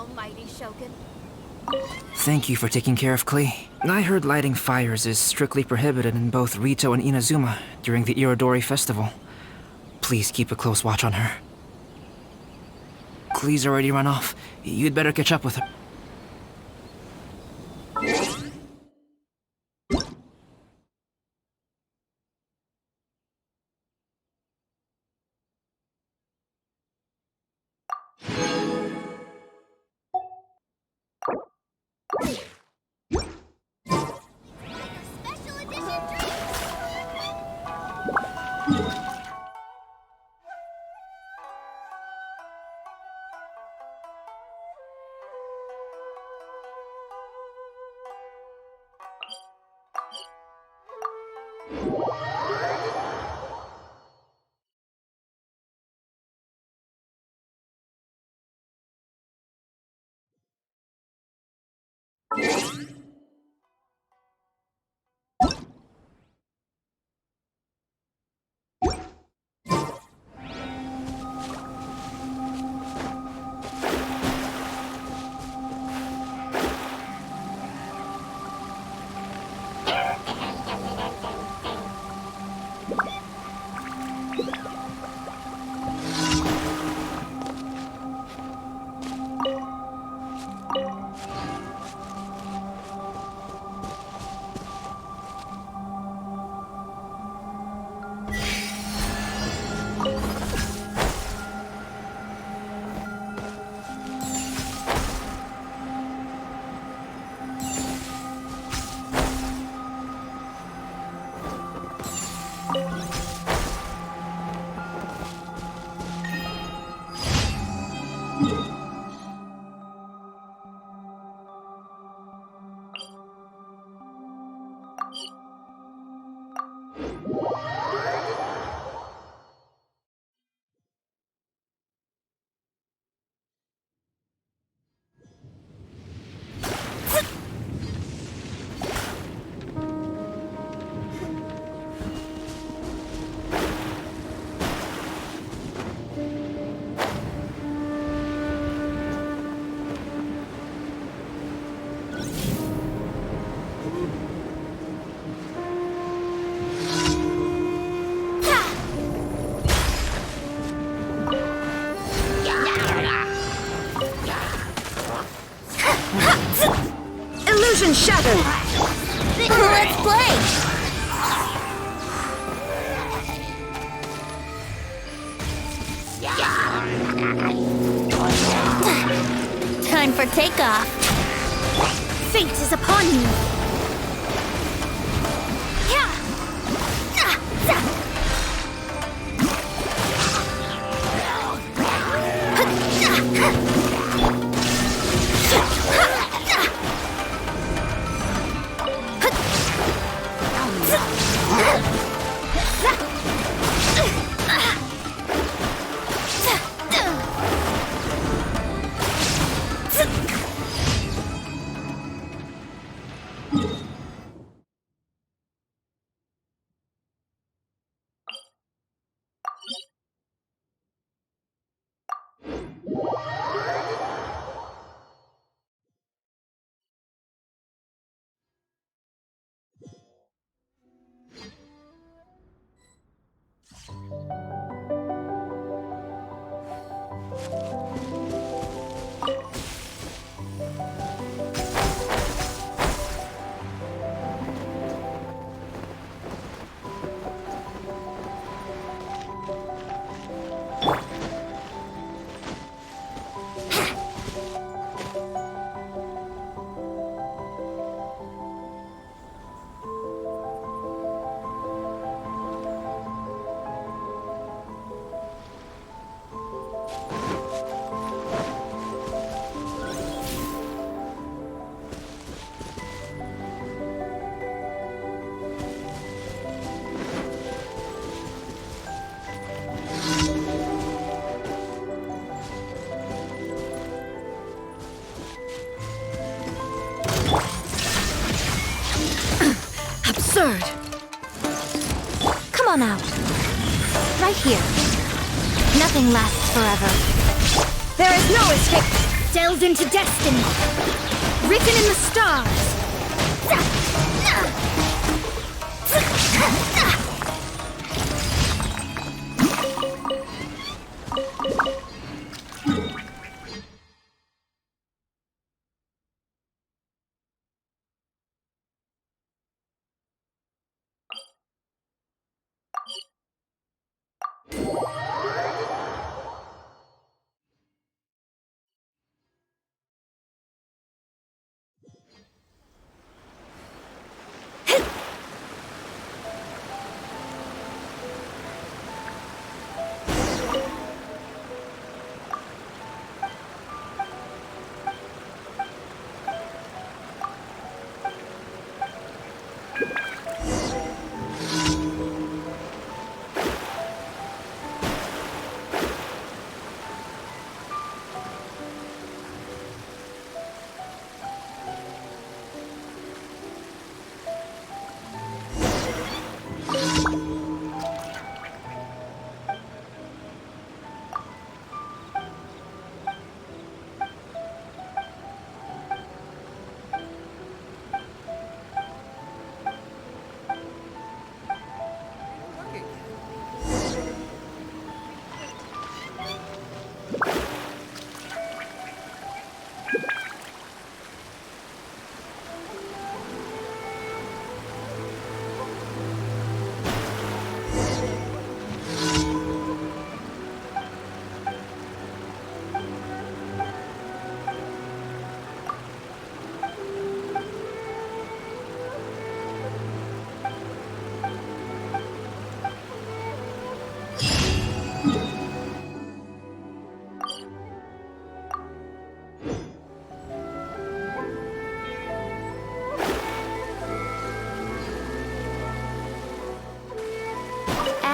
almighty Shogun. Thank you for taking care of Klee. I heard lighting fires is strictly prohibited in both Rito and Inazuma during the Irodori festival. Please keep a close watch on her. Klee's already run off. You'd better catch up with her. Special edition drinks! Illusion shattered! Let's play! Time for takeoff. Fate is upon you. Absurd! Come on out. Right here. Nothing lasts forever. There is no escape! delves into destiny, written in the stars.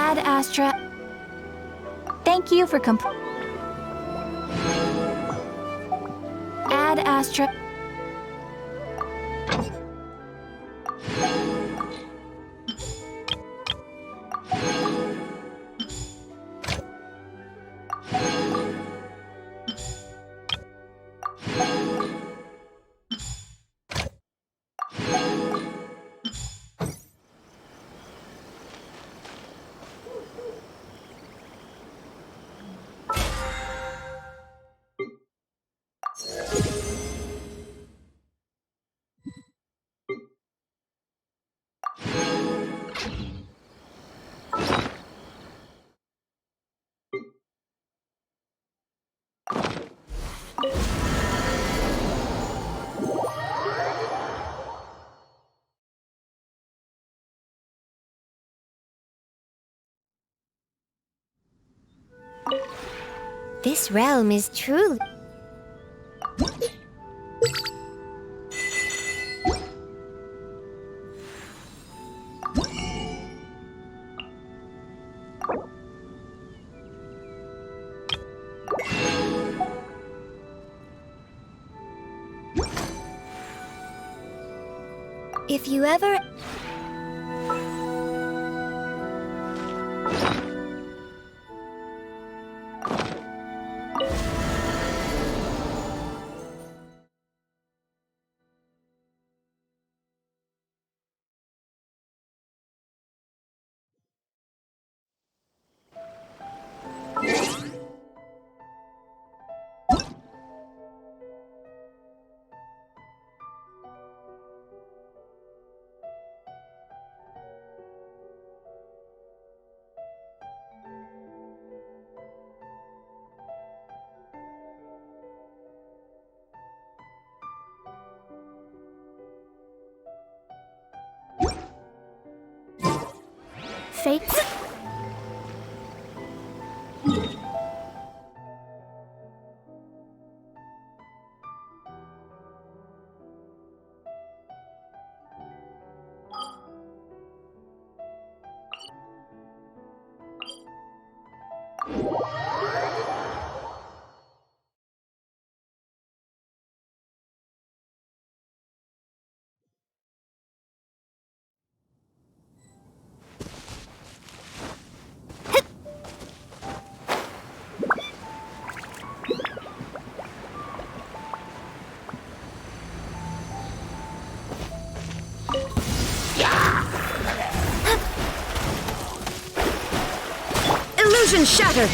Ad Astra. Thank you for Ad Astra. This realm is truly... If you ever... Fate. Illusion shattered!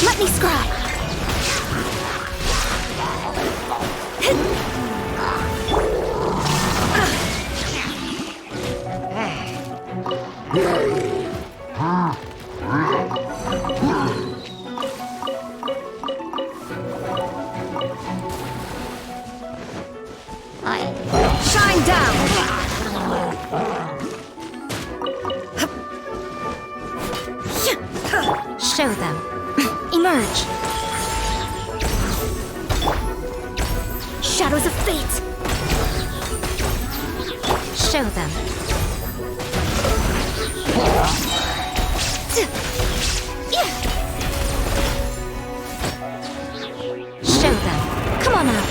Let me scry. Shine down! Show them. Emerge. Shadows of fate! Show them. Show them. Come on out.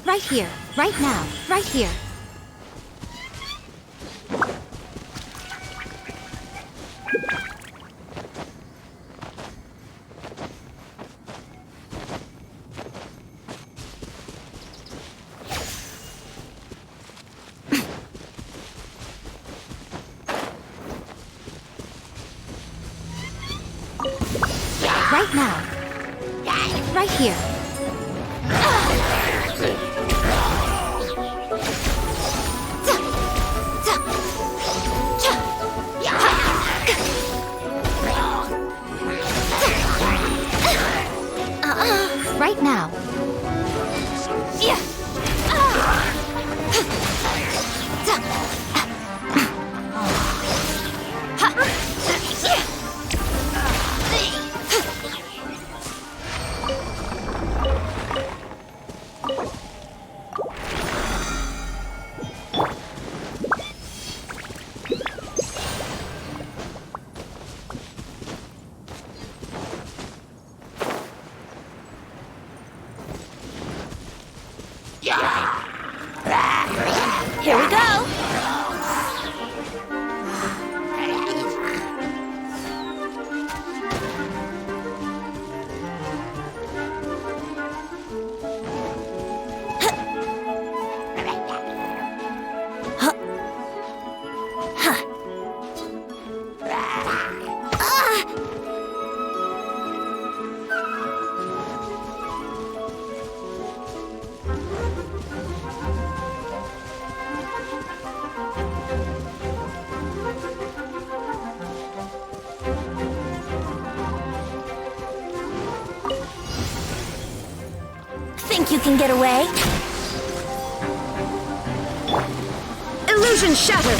Right here, right now, right here. Right now. Right here. Right now. Here we go. Think you can get away? Illusion shattered!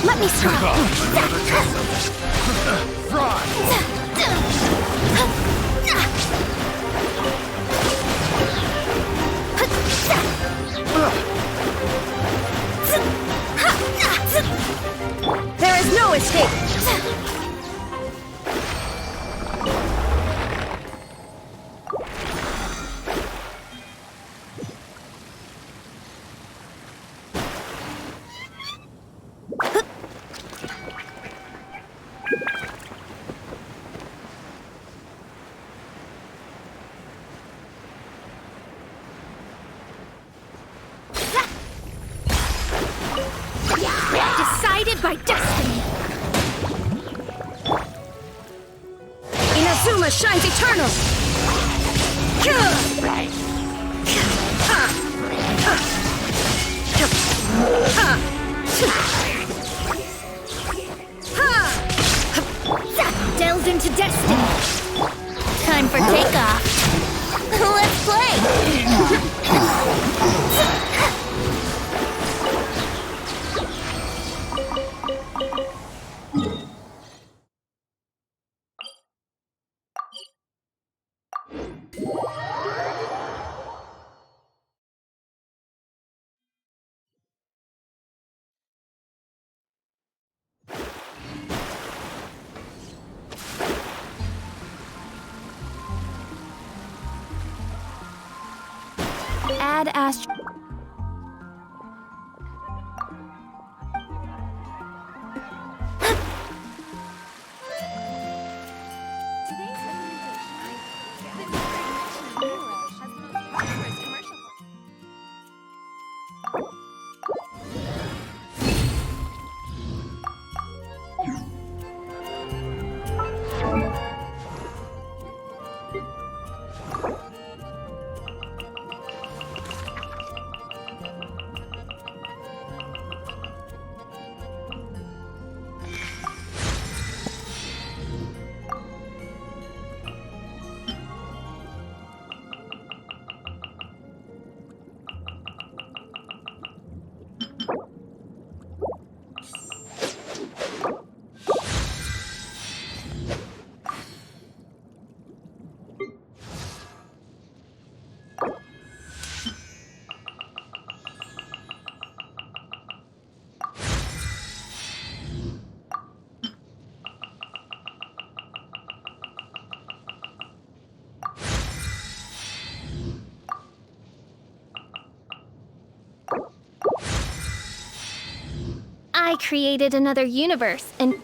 Let me try. There is no escape! Decided by destiny! Inazuma shines eternal! Delved into destiny! Time for takeoff. Let's play. Dad asked... I created another universe, and...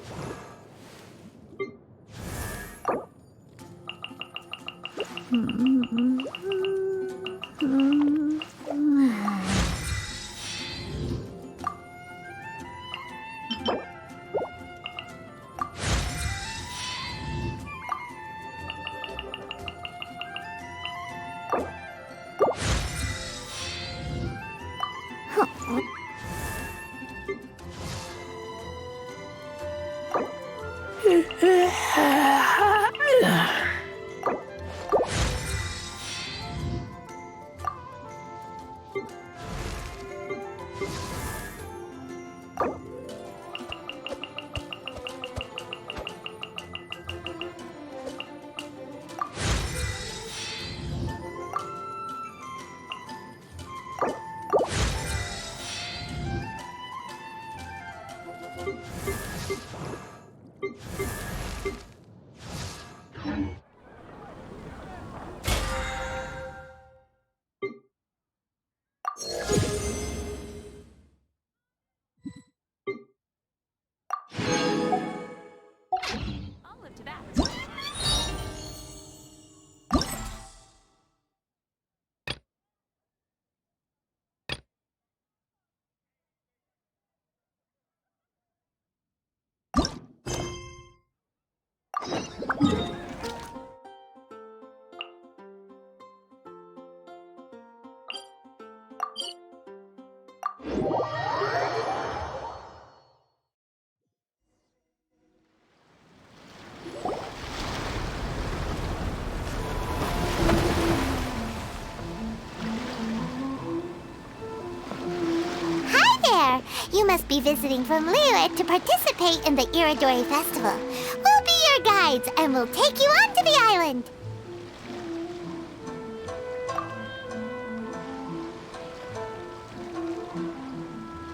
You must be visiting from Liyue to participate in the Iridori Festival. We'll be your guides, and we'll take you onto the island.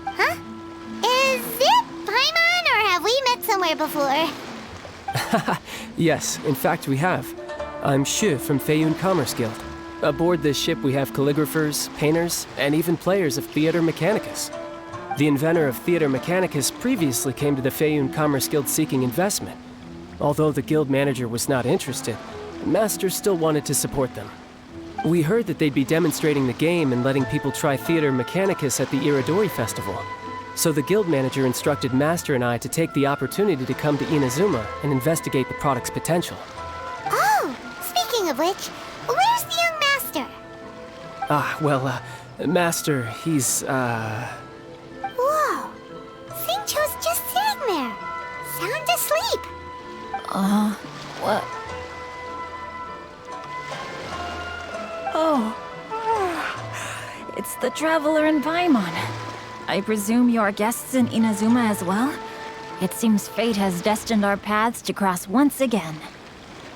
Huh? Is it Paimon, or have we met somewhere before? Yes, in fact we have. I'm Hues from Feiyun Commerce Guild. Aboard this ship we have calligraphers, painters, and even players of Theater Mechanicus. The inventor of Theater Mechanicus previously came to the Feiyun Commerce Guild seeking investment. Although the guild manager was not interested, Master still wanted to support them. We heard that they'd be demonstrating the game and letting people try Theater Mechanicus at the Iridori Festival. So the guild manager instructed Master and I to take the opportunity to come to Inazuma and investigate the product's potential. Oh, speaking of which, where's the young master? Master, he's, Whoa! Xingqiu's just sitting there, sound asleep. What? Oh. It's the Traveler and Paimon. I presume you are guests in Inazuma as well? It seems fate has destined our paths to cross once again.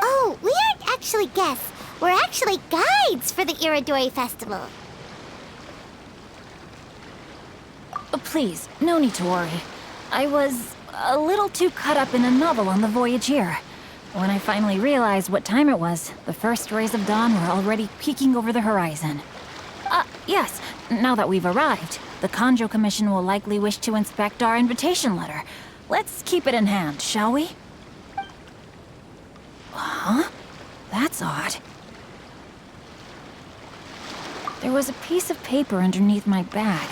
Oh, we aren't actually guests. We're actually guides for the Iridori Festival. Please, no need to worry. I was a little too caught up in a novel on the voyage here. When I finally realized what time it was, the first rays of dawn were already peeking over the horizon. Yes, now that we've arrived, the Conjo Commission will likely wish to inspect our invitation letter. Let's keep it in hand, shall we? Huh? That's odd. There was a piece of paper underneath my bag.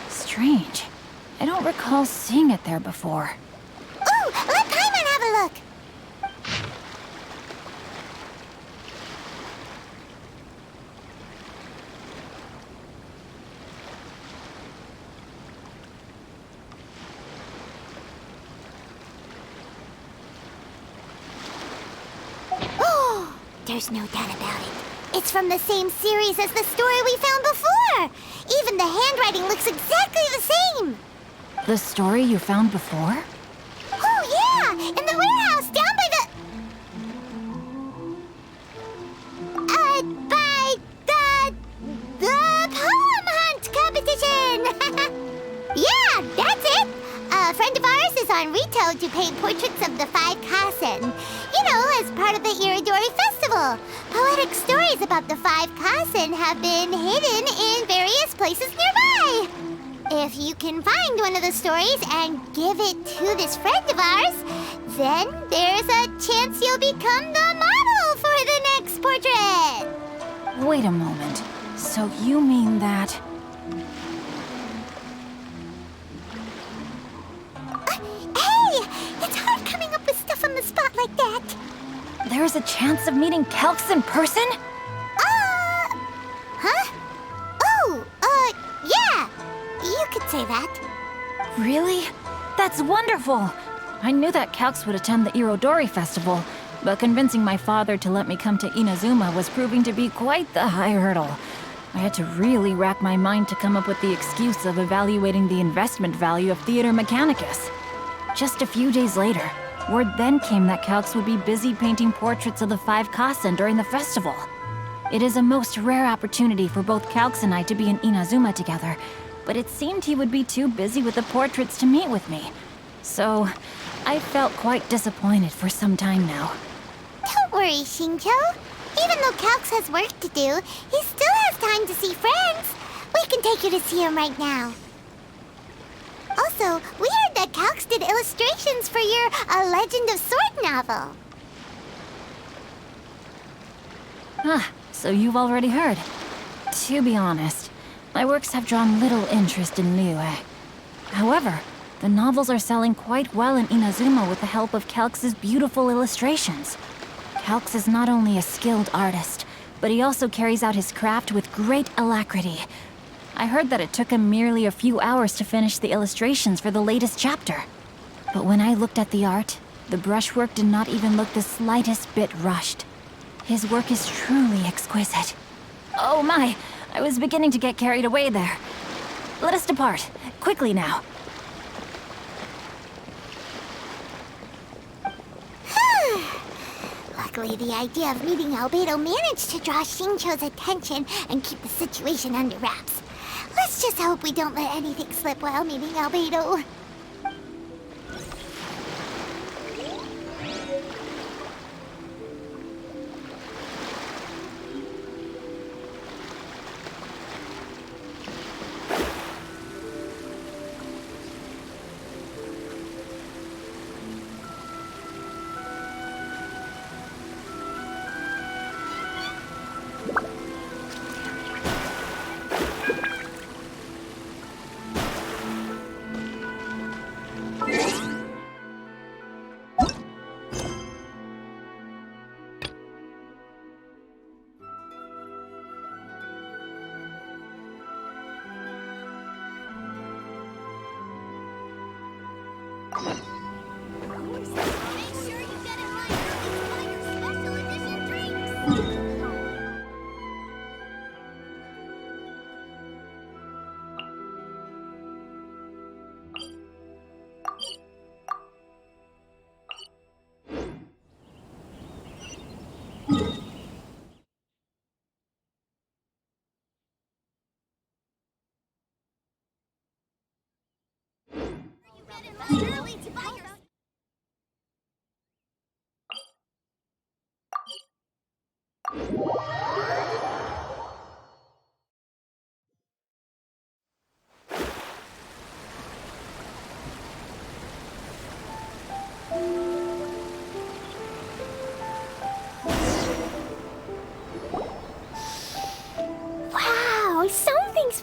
Strange. I don't recall seeing it there before. Ooh, let Paimon have a look. Oh, there's no doubt about it. It's from the same series as the story we found before. Even the handwriting looks exactly the same. The story you found before? Oh, yeah! In the warehouse down by the... by the poem hunt competition! Yeah, that's it! A friend of ours is on Rito to paint portraits of the five Kasen. You know, as part of the Iridori Festival. Poetic stories about the five Kasen have been hidden in various places nearby. If you can find one of the stories and give it to this friend of ours, then there's a chance you'll become the model for the next portrait. Wait a moment. So you mean that... Hey! It's hard coming up with stuff on the spot like that. There's a chance of meeting Calx in person? Huh? Oh, yeah. You could say that. Really? That's wonderful! I knew that Calx would attend the Irodori Festival, but convincing my father to let me come to Inazuma was proving to be quite the high hurdle. I had to really rack my mind to come up with the excuse of evaluating the investment value of Theater Mechanicus. Just a few days later, word then came that Calx would be busy painting portraits of the five Kasen during the festival. It is a most rare opportunity for both Calx and I to be in Inazuma together, but it seemed he would be too busy with the portraits to meet with me. So, I felt quite disappointed for some time now. Don't worry, Shincho. Even though Calx has work to do, he still has time to see friends. We can take you to see him right now. Also, we heard that Calx did illustrations for your A Legend of Sword novel. Ah, so you've already heard. To be honest, my works have drawn little interest in Liyue. However, the novels are selling quite well in Inazuma with the help of Calx's beautiful illustrations. Calx is not only a skilled artist, but he also carries out his craft with great alacrity. I heard that it took him merely a few hours to finish the illustrations for the latest chapter. But when I looked at the art, the brushwork did not even look the slightest bit rushed. His work is truly exquisite. Oh my, I was beginning to get carried away there. Let us depart, quickly now. Luckily, the idea of meeting Albedo managed to draw Shincho's attention and keep the situation under wraps. Let's just hope we don't let anything slip while meeting Albedo.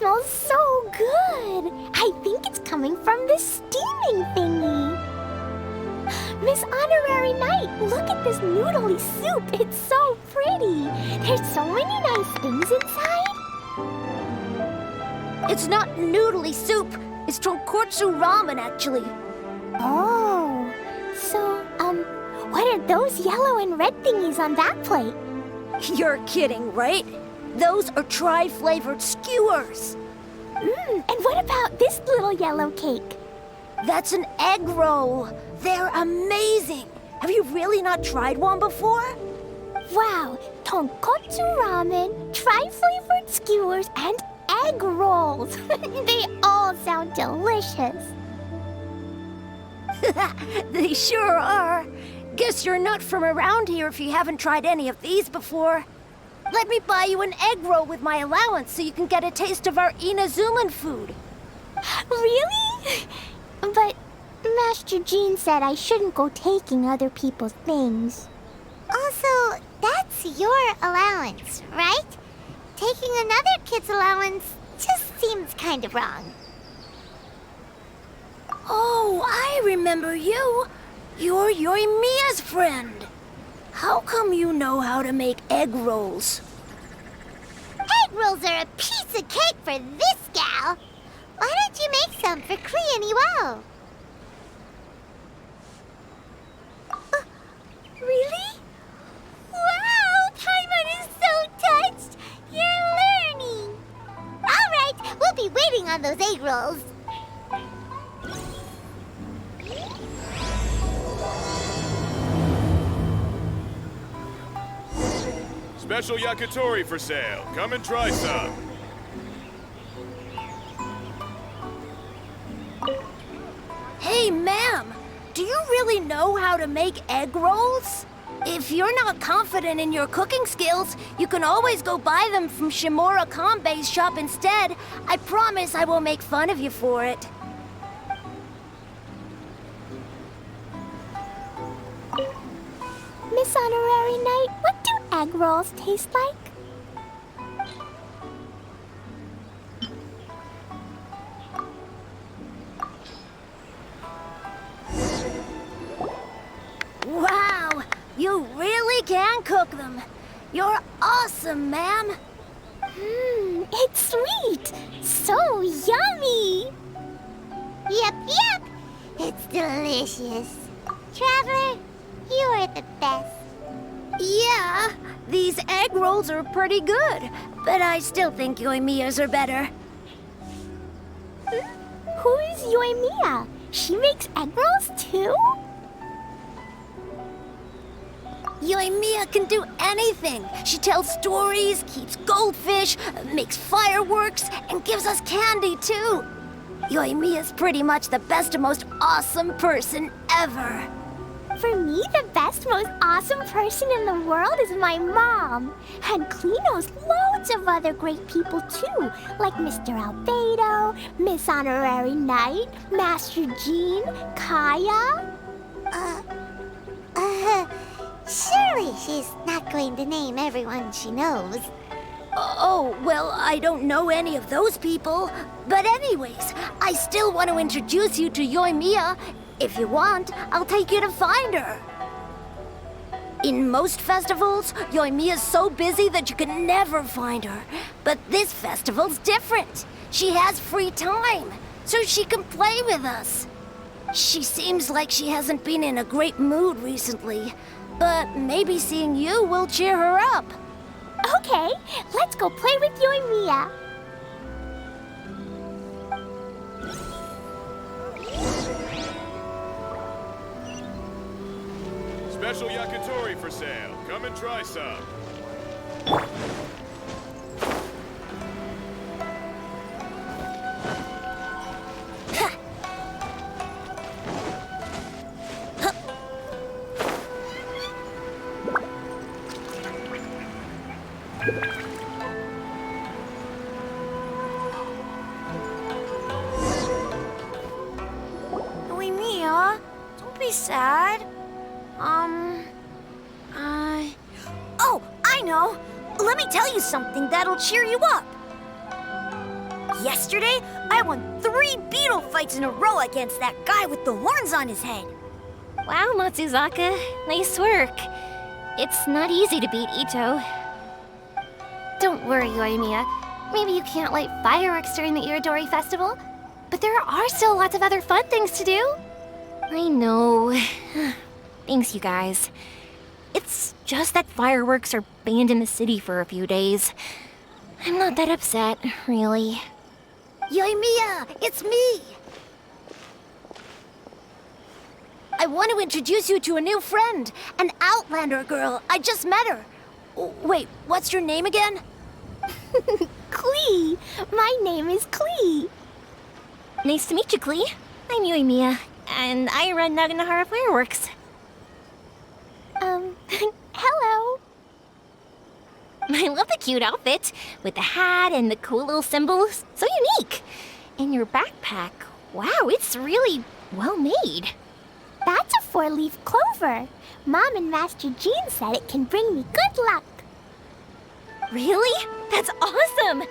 smells so good. I think it's coming from the steaming thingy. Miss Honorary Knight, look at this noodly soup. It's so pretty. There's so many nice things inside. It's not noodly soup. It's tonkotsu ramen, actually. Oh, so, what are those yellow and red thingies on that plate? You're kidding, right? Those are tri-flavored skewers. And what about this little yellow cake? That's an egg roll. They're amazing. Have you really not tried one before? Wow, tonkotsu ramen, tri-flavored skewers, and egg rolls. They all sound delicious. They sure are. Guess you're not from around here if you haven't tried any of these before. Let me buy you an egg roll with my allowance so you can get a taste of our Inazuman food. Really? But Master Jean said I shouldn't go taking other people's things. Also, that's your allowance, right? Taking another kid's allowance just seems kind of wrong. Oh, I remember you. You're Yoimiya's friend. How come you know how to make egg rolls? Egg rolls are a piece of cake for this gal. Why don't you make some for Klee and Iwao? Really? Wow, Paimon is so touched. You're learning. All right, we'll be waiting on those egg rolls. Special yakitori for sale. Come and try some. Hey, ma'am, do you really know how to make egg rolls? If you're not confident in your cooking skills, you can always go buy them from Shimura Kanbei's shop instead. I promise I won't make fun of you for it. Miss Honorary Knight, what do egg rolls taste like? Wow, you really can cook them. You're awesome, ma'am. It's sweet. So yummy. Yep. It's delicious. Traveler, you are the best. Yeah, these egg rolls are pretty good, but I still think Yoimiya's are better. Who is Yoimiya? She makes egg rolls too? Yoimiya can do anything. She tells stories, keeps goldfish, makes fireworks, and gives us candy too. Yoimiya's pretty much the best and most awesome person ever. For me, the best, most awesome person in the world is my mom. And Klee knows loads of other great people too, like Mr. Albedo, Miss Honorary Knight, Master Jean, Kaya. Surely she's not going to name everyone she knows. Oh, well, I don't know any of those people. But anyways, I still want to introduce you to Yoimiya. If you want, I'll take you to find her. In most festivals, Yoimiya's so busy that you can never find her. But this festival's different. She has free time, so she can play with us. She seems like she hasn't been in a great mood recently, but maybe seeing you will cheer her up. Okay, let's go play with Yoimiya. Special yakitori for sale. Come and try some. Yoimiya, don't be sad. Oh, I know. Let me tell you something that'll cheer you up. Yesterday, I won 3 beetle fights in a row against that guy with the horns on his head. Wow, Matsuzaka. Nice work. It's not easy to beat Ito. Don't worry, Yoimiya. Maybe you can't light fireworks during the Irodori Festival, but there are still lots of other fun things to do. I know. Thanks, you guys. It's just that fireworks are banned in the city for a few days. I'm not that upset, really. Yoimiya, it's me! I want to introduce you to a new friend, an Outlander girl. I just met her. Wait, what's your name again? Klee! My name is Klee. Nice to meet you, Klee. I'm Yoimiya, and I run Naganahara Fireworks. Hello. I love the cute outfit, with the hat and the cool little symbols. So unique. And your backpack, wow, it's really well made. That's a 4-leaf clover. Mom and Master Jean said it can bring me good luck. Really? That's awesome!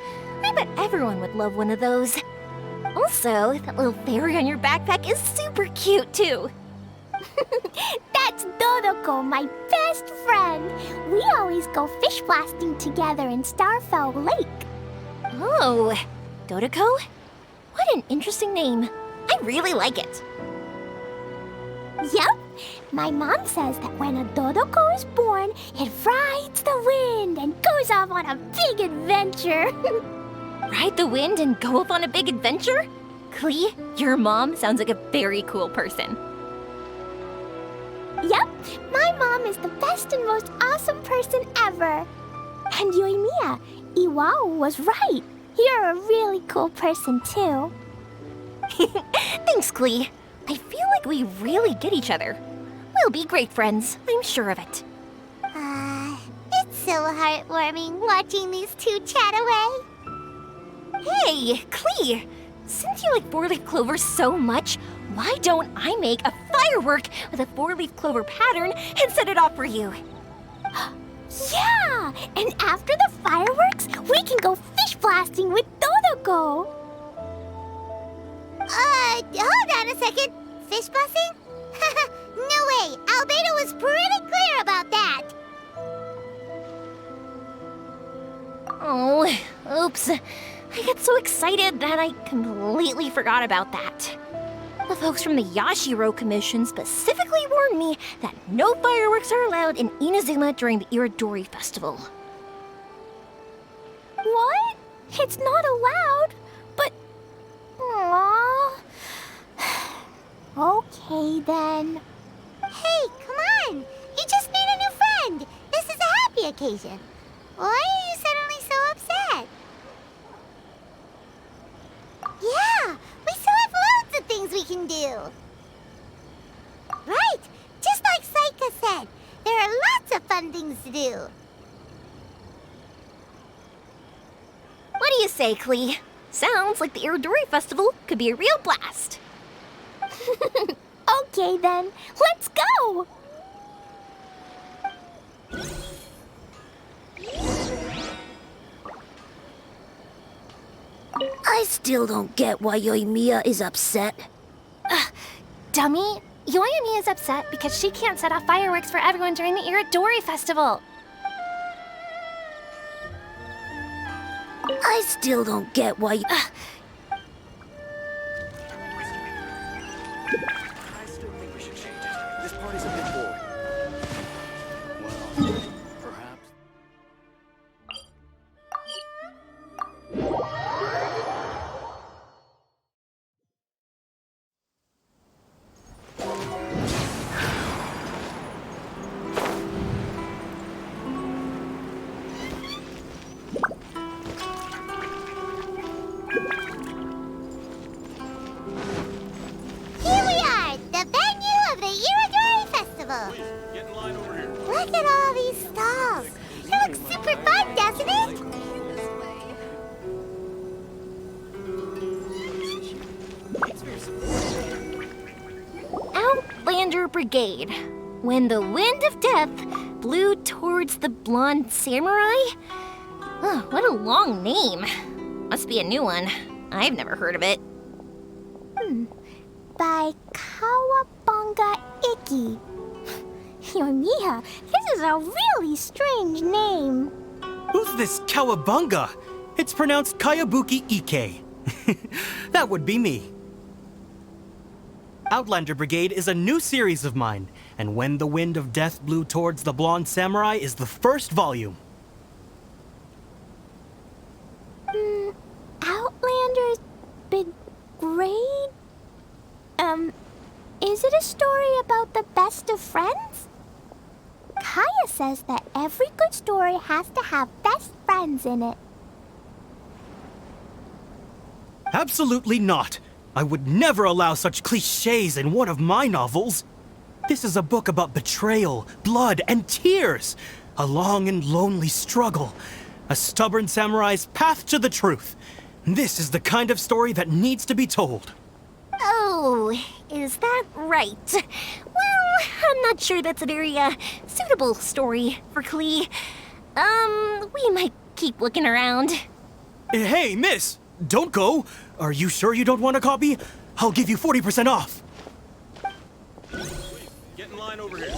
I bet everyone would love one of those. Also, that little fairy on your backpack is super cute, too. That's Dodoko, my best friend. We always go fish blasting together in Starfell Lake. Oh, Dodoko? What an interesting name. I really like it. Yep. My mom says that when a Dodoko is born, it rides the wind and goes off on a big adventure. Ride the wind and go off on a big adventure? Klee, your mom sounds like a very cool person. Yep, my mom is the best and most awesome person ever. And Yoimiya, Iwao was right. You're a really cool person too. Thanks, Klee. I feel like we really get each other. We'll be great friends, I'm sure of it. It's so heartwarming watching these two chat away. Hey, Klee! Since you like 4-leaf clover so much, why don't I make a firework with a 4-leaf clover pattern and set it off for you? Yeah! And after the fireworks, we can go fish blasting with Dodoko. Hold on a second. Fish blasting? No way. Albedo was pretty clear about that. Oh, oops. I got so excited that I completely forgot about that. The folks from the Yashiro Commission specifically warned me that no fireworks are allowed in Inazuma during the Irodori Festival. What? It's not allowed? But... Aww. Okay, then. Hey, come on! You just made a new friend! This is a happy occasion. Why are you suddenly so upset? Yeah, we still have loads of things we can do. Right, just like Saika said, there are lots of fun things to do. What do you say, Klee? Sounds like the Irodori Festival could be a real blast. Okay, then, let's go! I still don't get why Yoimiya is upset. Dummy, Yoimiya is upset because she can't set off fireworks for everyone during the Irodori Festival. I still don't get why... I still think we should change it. This party's a bit boring. Well, perhaps. Here we are, the venue of the Irodori Festival. Please, get in line over here. Look at all these stalls. It looks super fun, doesn't it? Outlander Brigade. When the wind of death blew towards the blonde samurai? Oh, what a long name. Must be a new one. I've never heard of it. By Kawabunga Iki. Yoimiya, this is a really strange name. Who's this Kawabunga? It's pronounced Kayabuki Ike. That would be me. Outlander Brigade is a new series of mine, and When the Wind of Death Blew Towards the Blonde Samurai is the first volume. Outlander's Brigade? Is it a story about the best of friends? Kaya says that every good story has to have best friends in it. Absolutely not. I would never allow such cliches in one of my novels. This is a book about betrayal, blood, and tears. A long and lonely struggle. A stubborn samurai's path to the truth. This is the kind of story that needs to be told. Oh, is that right? Well, I'm not sure that's a very, suitable story for Klee. We might keep looking around. Hey, miss! Don't go! Are you sure you don't want a copy? I'll give you 40% off! Please, get in line over here.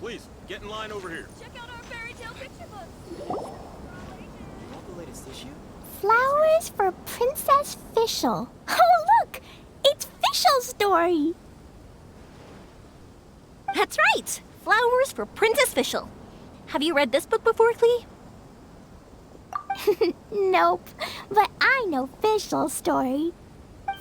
Please, get in line over here. Check out our fairy tale picture book. Flowers for Princess Fischl. Oh, look! It's Fischl's story. That's right! Flowers for Princess Fischl. Have you read this book before, Klee? Nope, but I know Fischl's story.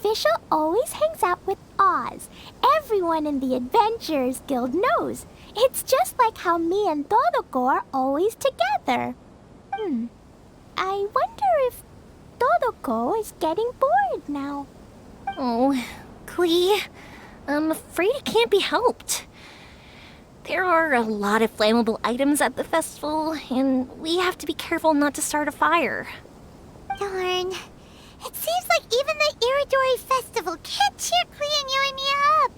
Fischl always hangs out with Oz. Everyone in the Adventurers Guild knows. It's just like how me and Todoko are always together. I wonder if Todoko is getting bored now. Oh, Klee, I'm afraid it can't be helped. There are a lot of flammable items at the festival, and we have to be careful not to start a fire. Darn. It seems like even the Iridori Festival can't cheer Klee and Yoimiya up.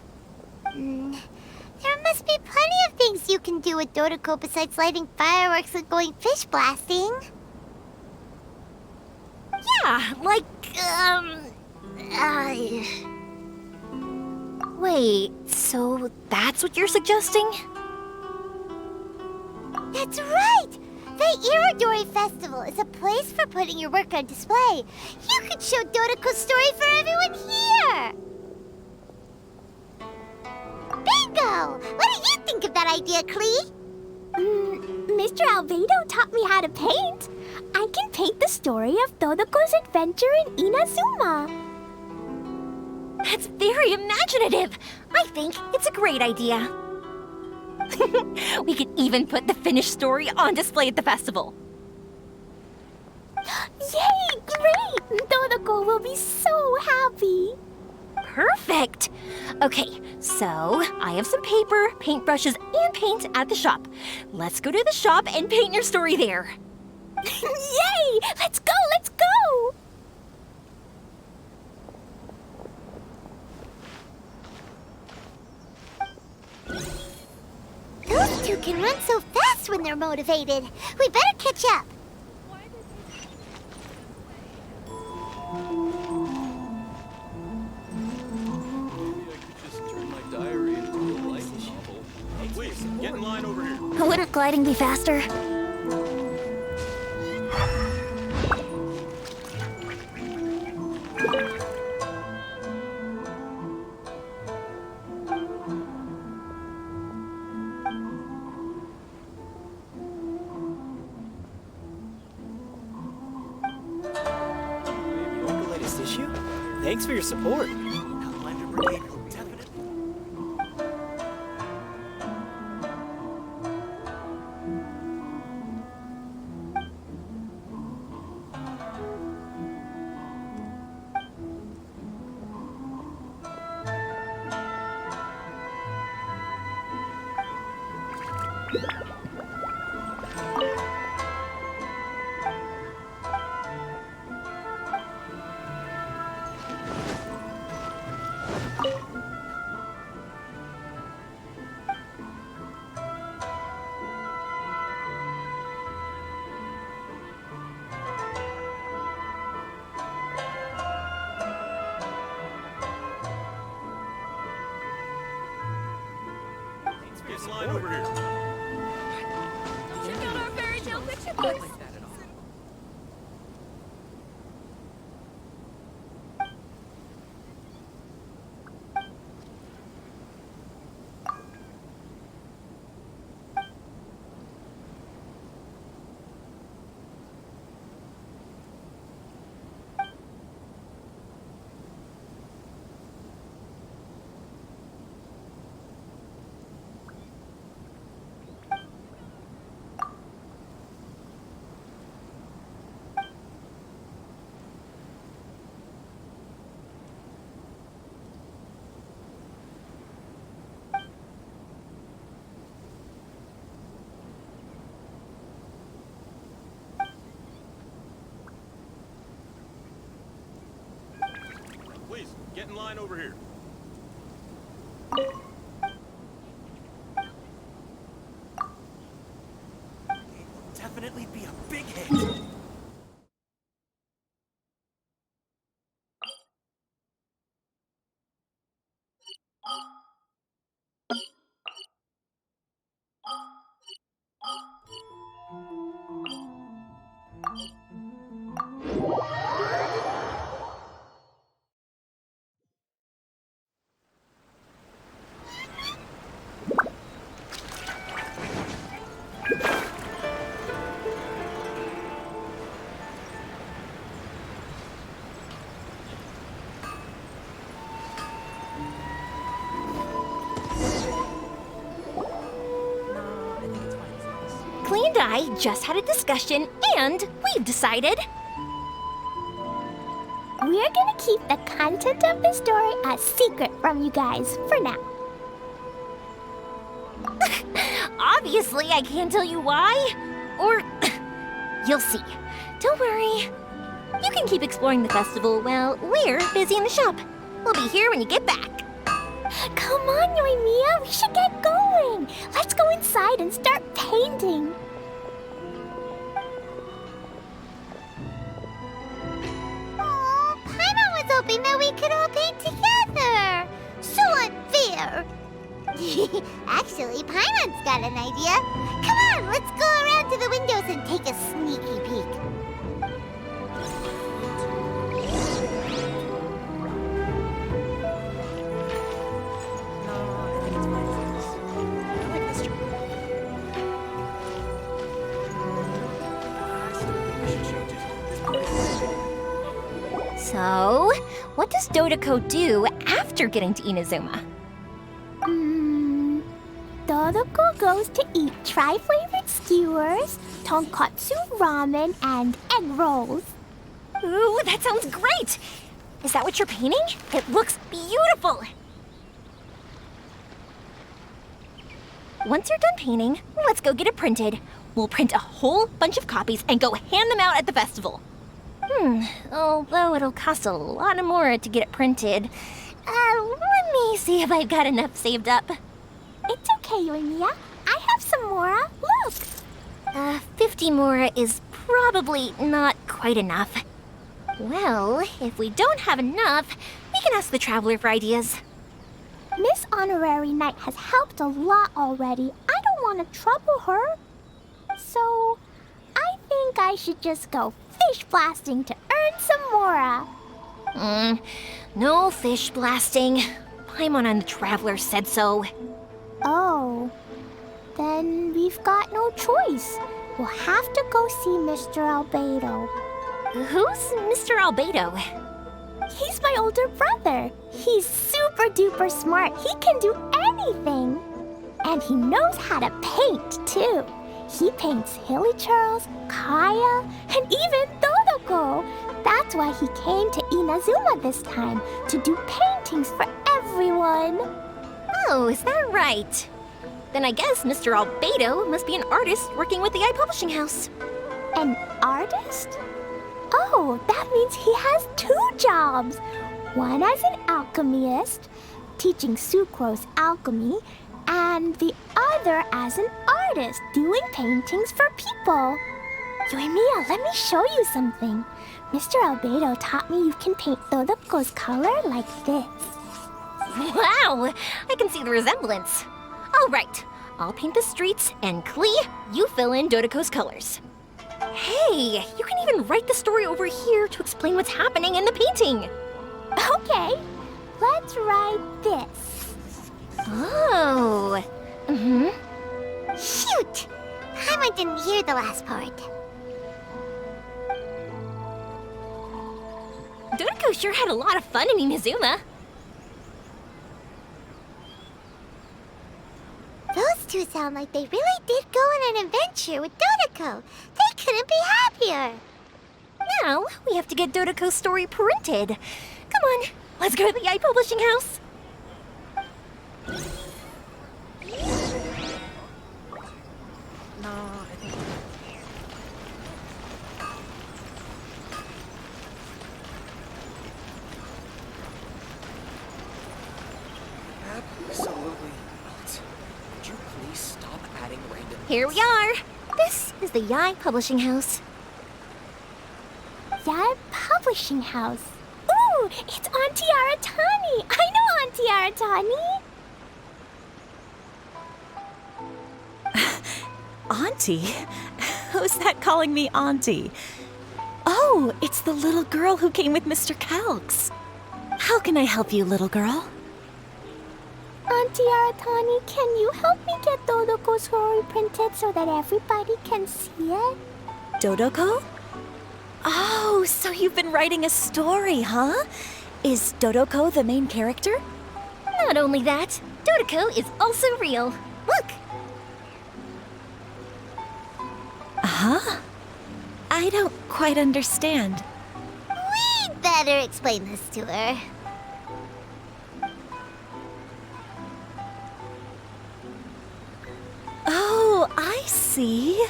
There must be plenty of things you can do with Dodoko besides lighting fireworks and going fish blasting. Yeah, like, Wait, so that's what you're suggesting? That's right! The Iridori Festival is a place for putting your work on display. You could show Dodoko's story for everyone here! Bingo! What do you think of that idea, Klee? Mr. Albedo taught me how to paint. I can paint the story of Dodoko's adventure in Inazuma. That's very imaginative. I think it's a great idea. We could even put the finished story on display at the festival. Yay! Great! Dodoko will be so happy. Perfect. Okay, so I have some paper, paintbrushes, and paint at the shop. Let's go to the shop and paint your story there. Yay! Let's go! Let's go! Those two can run so fast when they're motivated. We better catch up. Maybe I could just turn my diary into a light novel. Please, get in line Wouldn't gliding be faster? You want the latest issue? Thanks for your support. Outlander Brigade will definitely... Get in line over here. Check out our fairy tale picture books. Please, get in line over here. Definitely be a big hit. Clee and I just had a discussion, and we've decided. We're gonna keep the content of the story a secret from you guys for now. Obviously, I can't tell you why. Or you'll see. Don't worry. You can keep exploring the festival while we're busy in the shop. We'll be here when you get back. Come on, Yoimiya, we should get going. Let's go inside and start painting. Oh, Paimon was hoping that we could all paint together. So unfair. Actually, Paimon's got an idea. Come on, let's go around to the windows and take a sneaky peek. So, what does Dodoko do after getting to Inazuma? Dodoko goes to eat tri-flavored skewers, tonkatsu ramen, and egg rolls. Ooh, that sounds great! Is that what you're painting? It looks beautiful! Once you're done painting, let's go get it printed. We'll print a whole bunch of copies and go hand them out at the festival. Although it'll cost a lot more to get it printed. Let me see if I've got enough saved up. It's okay, Yoimiya. I have some more. Look. 50 more is probably not quite enough. Well, if we don't have enough, we can ask the Traveler for ideas. Miss Honorary Knight has helped a lot already. I don't want to trouble her. So, I think I should just go fish blasting to earn some mora. No fish blasting. Paimon and the Traveler said so. Oh, then we've got no choice. We'll have to go see Mr. Albedo. Who's Mr. Albedo? He's my older brother. He's super duper smart. He can do anything. And he knows how to paint, too. He paints Hilly Charles, Kaya, and even Dodoko. That's why he came to Inazuma this time, to do paintings for everyone. Oh, is that right? Then I guess Mr. Albedo must be an artist working with the iPublishing House. An artist? Oh, that means he has 2 jobs. One as an alchemist, teaching Sucrose alchemy, and the other as an artist, doing paintings for people. Yoimiya, let me show you something. Mr. Albedo taught me you can paint Dodoko's color like this. Wow, I can see the resemblance. All right, I'll paint the streets, and Klee, you fill in Dodoko's colors. Hey, you can even write the story over here to explain what's happening in the painting. Okay, let's write this. Oh. Shoot! Paimon didn't hear the last part. Dodoko sure had a lot of fun in Inazuma. Those 2 sound like they really did go on an adventure with Dodoko. They couldn't be happier. Now, we have to get Dodoko's story printed. Come on, let's go to the iPublishing House. Absolutely not. Would you please stop adding random... Here we are. This is the Yai Publishing House. Yai Publishing House. Ooh, it's Auntie Aratani. I know Auntie Aratani. Auntie? Who's that calling me Auntie? Oh, it's the little girl who came with Mr. Calx. How can I help you, little girl? Auntie Aratani, can you help me get Dodoko's story printed so that everybody can see it? Dodoko? Oh, so you've been writing a story, huh? Is Dodoko the main character? Not only that, Dodoko is also real. Look! Huh? I don't quite understand. We'd better explain this to her. Oh, I see.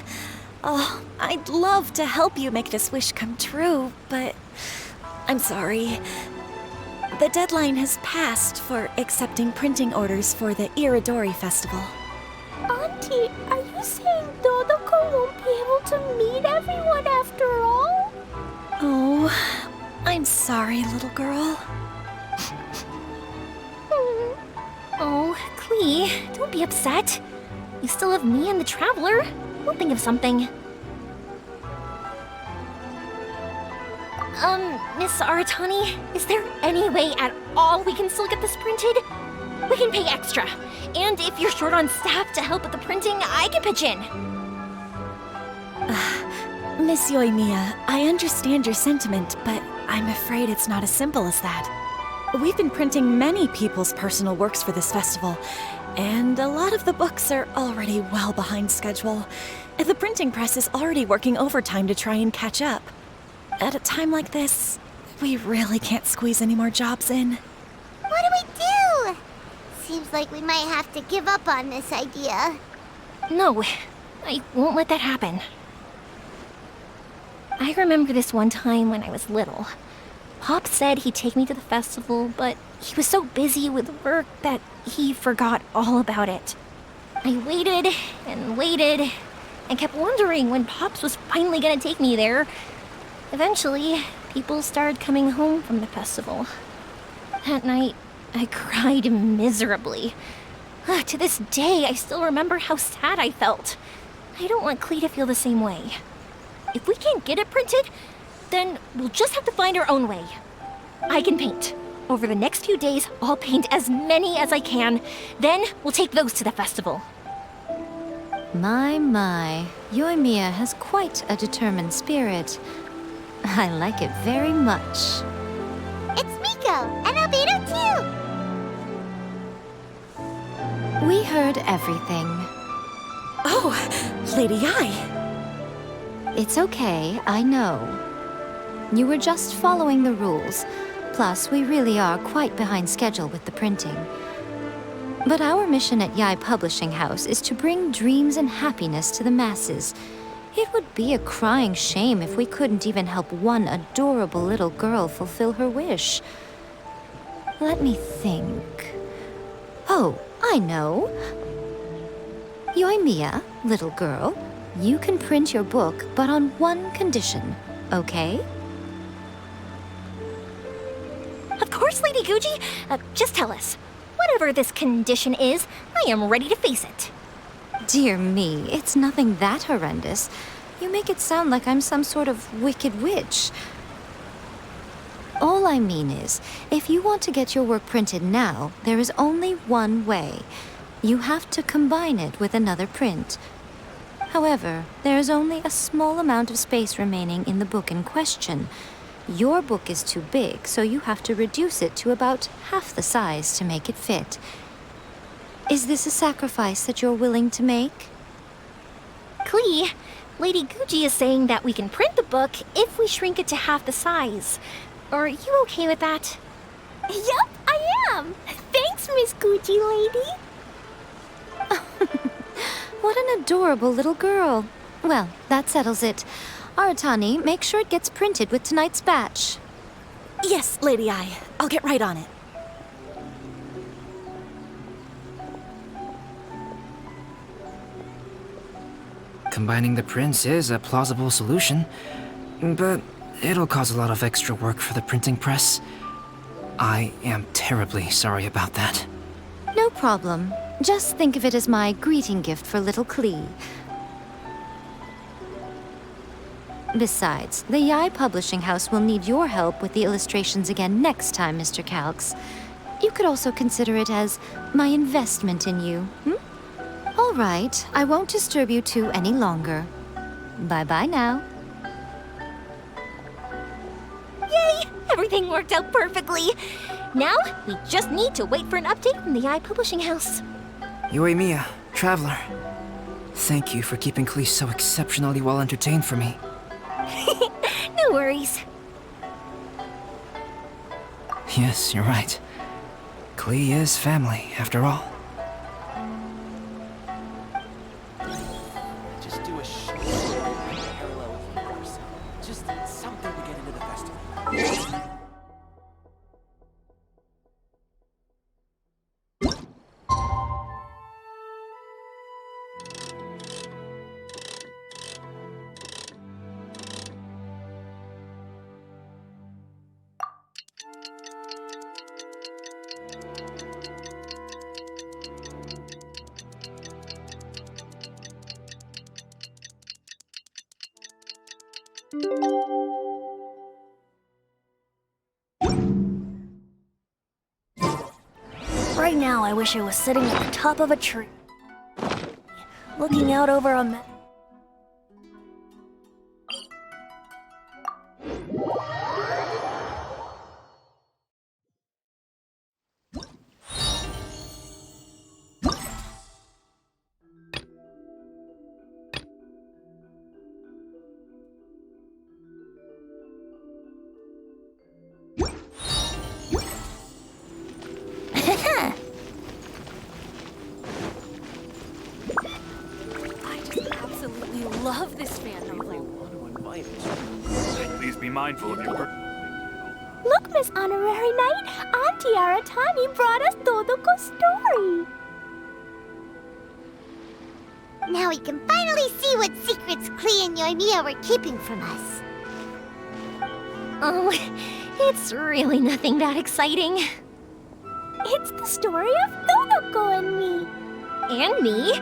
Oh, I'd love to help you make this wish come true, but I'm sorry. The deadline has passed for accepting printing orders for the Iridori Festival. Auntie, are you saying Dodoko won't be able to meet everyone after all? Oh, I'm sorry, little girl. Oh, Klee, don't be upset. You still have me and the Traveler. We'll think of something. Miss Aratani, is there any way at all we can still get this printed? We can pay extra. And if you're short on staff to help with the printing, I can pitch in. Miss Yoimiya, I understand your sentiment, but I'm afraid it's not as simple as that. We've been printing many people's personal works for this festival, and a lot of the books are already well behind schedule. The printing press is already working overtime to try and catch up. At a time like this, we really can't squeeze any more jobs in. What do we do? Seems like we might have to give up on this idea. No, I won't let that happen. I remember this one time when I was little. Pop said he'd take me to the festival, but he was so busy with work that he forgot all about it. I waited and kept wondering when Pops was finally gonna take me there. Eventually, people started coming home from the festival. That night, I cried miserably. To this day, I still remember how sad I felt. I don't want Klee to feel the same way. If we can't get it printed, then we'll just have to find our own way. I can paint. Over the next few days, I'll paint as many as I can. Then we'll take those to the festival. My, Yoimiya has quite a determined spirit. I like it very much. It's Miko and Albedo too. We heard everything. Oh, Lady Ai. It's okay, I know. You were just following the rules. Plus, we really are quite behind schedule with the printing. But our mission at Yai Publishing House is to bring dreams and happiness to the masses. It would be a crying shame if we couldn't even help one adorable little girl fulfill her wish. Let me think. Oh, I know. Yoimiya, little girl, you can print your book, but on one condition, okay? Of course, Lady Guji. Just tell us. Whatever this condition is, I am ready to face it. Dear me, it's nothing that horrendous. You make it sound like I'm some sort of wicked witch. All I mean is, if you want to get your work printed now, there is only one way. You have to combine it with another print. However, there is only a small amount of space remaining in the book in question. Your book is too big, so you have to reduce it to about half the size to make it fit. Is this a sacrifice that you're willing to make? Klee, Lady Guji is saying that we can print the book if we shrink it to half the size. Are you okay with that? Yup, I am. Thanks, Miss Gucci lady. What an adorable little girl. Well, that settles it. Aratani, make sure it gets printed with tonight's batch. Yes, Lady Ai. I'll get right on it. Combining the prints is a plausible solution, but it'll cause a lot of extra work for the printing press. I am terribly sorry about that. No problem. Just think of it as my greeting gift for little Klee. Besides, the Yai Publishing House will need your help with the illustrations again next time, Mr. Calx. You could also consider it as my investment in you, All right, I won't disturb you two any longer. Bye-bye now. Yay! Everything worked out perfectly. Now, we just need to wait for an update from the Yai Publishing House. Yoimiya, Traveler. Thank you for keeping Klee so exceptionally well entertained for me. No worries. Yes, you're right. Klee is family, after all. Just do a short parallel universe. Just something to get into the festival. Right now, I wish I was sitting at the top of a tree, looking out over a meadow. Love this fan novel. Please be mindful of your work. Look, Miss Honorary Knight, Auntie Aratani brought us Todoko's story. Now we can finally see what secrets Klee and Yoimiya were keeping from us. Oh, it's really nothing that exciting. It's the story of Todoko and me. And me.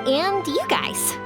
And you guys.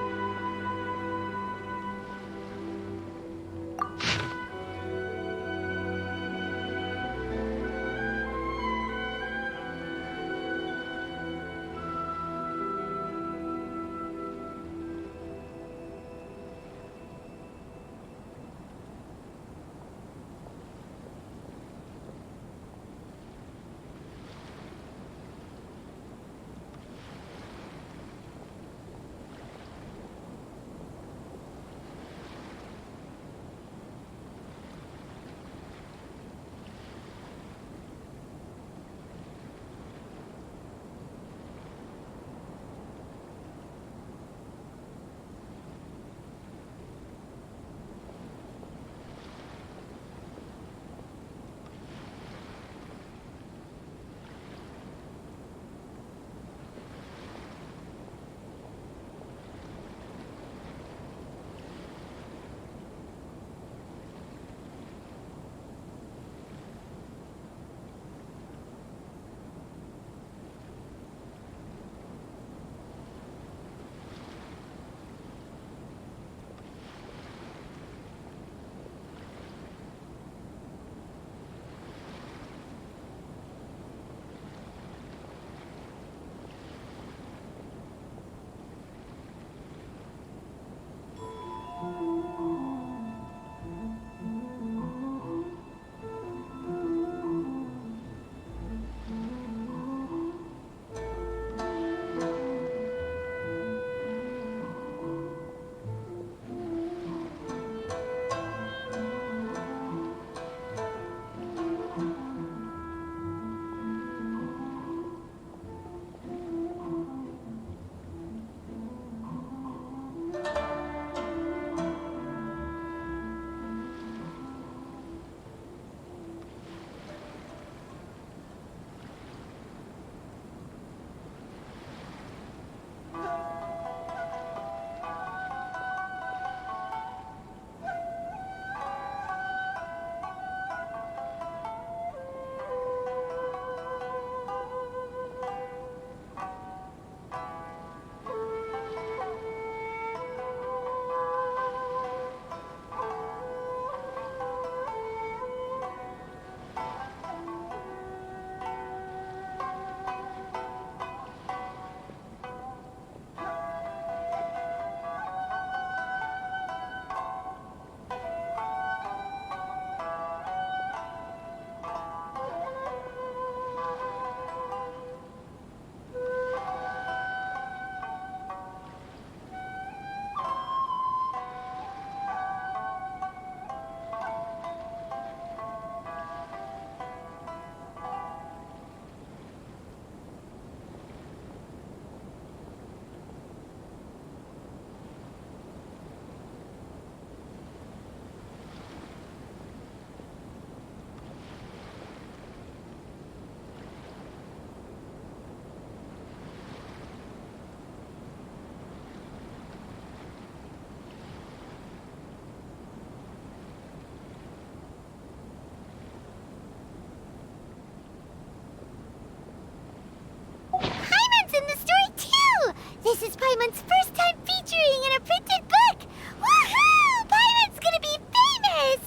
This is Paimon's first time featuring in a printed book! Woohoo! Paimon's gonna be famous!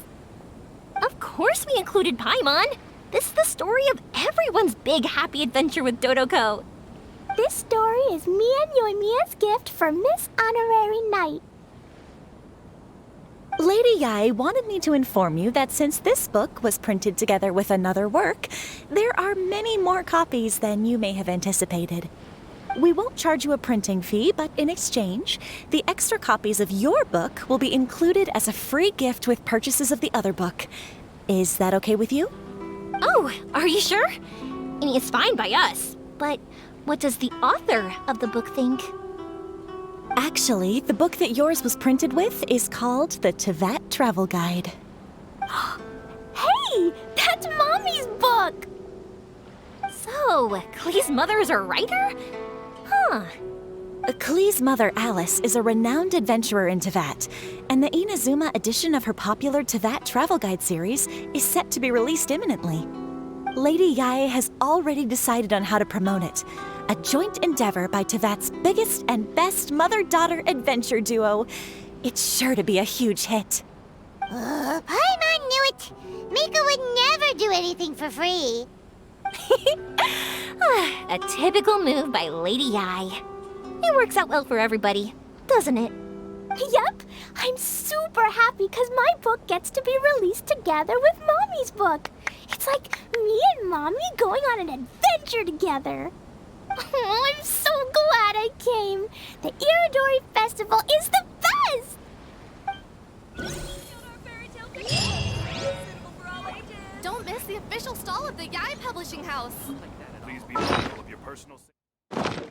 Of course we included Paimon. This is the story of everyone's big happy adventure with Dodoko. This story is me and Yoimiya's gift for Miss Honorary Knight. Lady Yai wanted me to inform you that since this book was printed together with another work, there are many more copies than you may have anticipated. We won't charge you a printing fee, but in exchange, the extra copies of your book will be included as a free gift with purchases of the other book. Is that okay with you? Oh, are you sure? I mean, it's fine by us. But what does the author of the book think? Actually, the book that yours was printed with is called the Teyvat Travel Guide. Hey, that's Mommy's book! So, Klee's mother is a writer? Huh. Klee's mother, Alice, is a renowned adventurer in Teyvat, and the Inazuma edition of her popular Teyvat Travel Guide series is set to be released imminently. Lady Yae has already decided on how to promote it, a joint endeavor by Tevat's biggest and best mother-daughter adventure duo. It's sure to be a huge hit. Paimon knew it. Mika would never do anything for free. A typical move by Lady Ai. It works out well for everybody, doesn't it? Yep, I'm super happy because my book gets to be released together with Mommy's book. It's like me and Mommy going on an adventure together. Oh, I'm so glad I came. The Irodori Festival is the best! Don't miss the official stall of the Yai Publishing House. Please be mindful of your personal safety.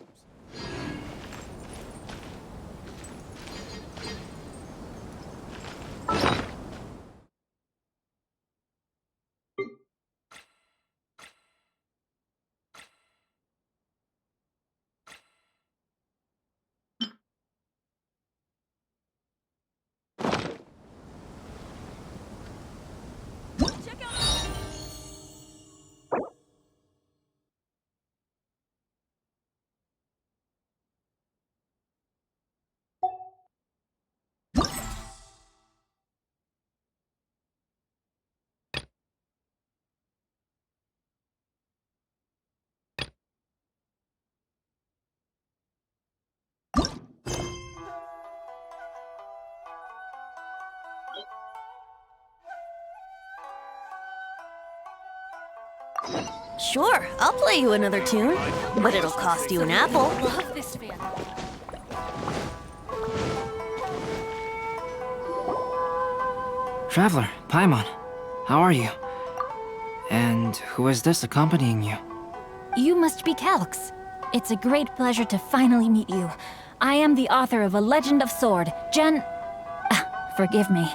Sure, I'll play you another tune, but it'll cost you an apple. Love this fan. Traveler, Paimon, how are you? And who is this accompanying you? You must be Calx. It's a great pleasure to finally meet you. I am the author of A Legend of Sword, Forgive me.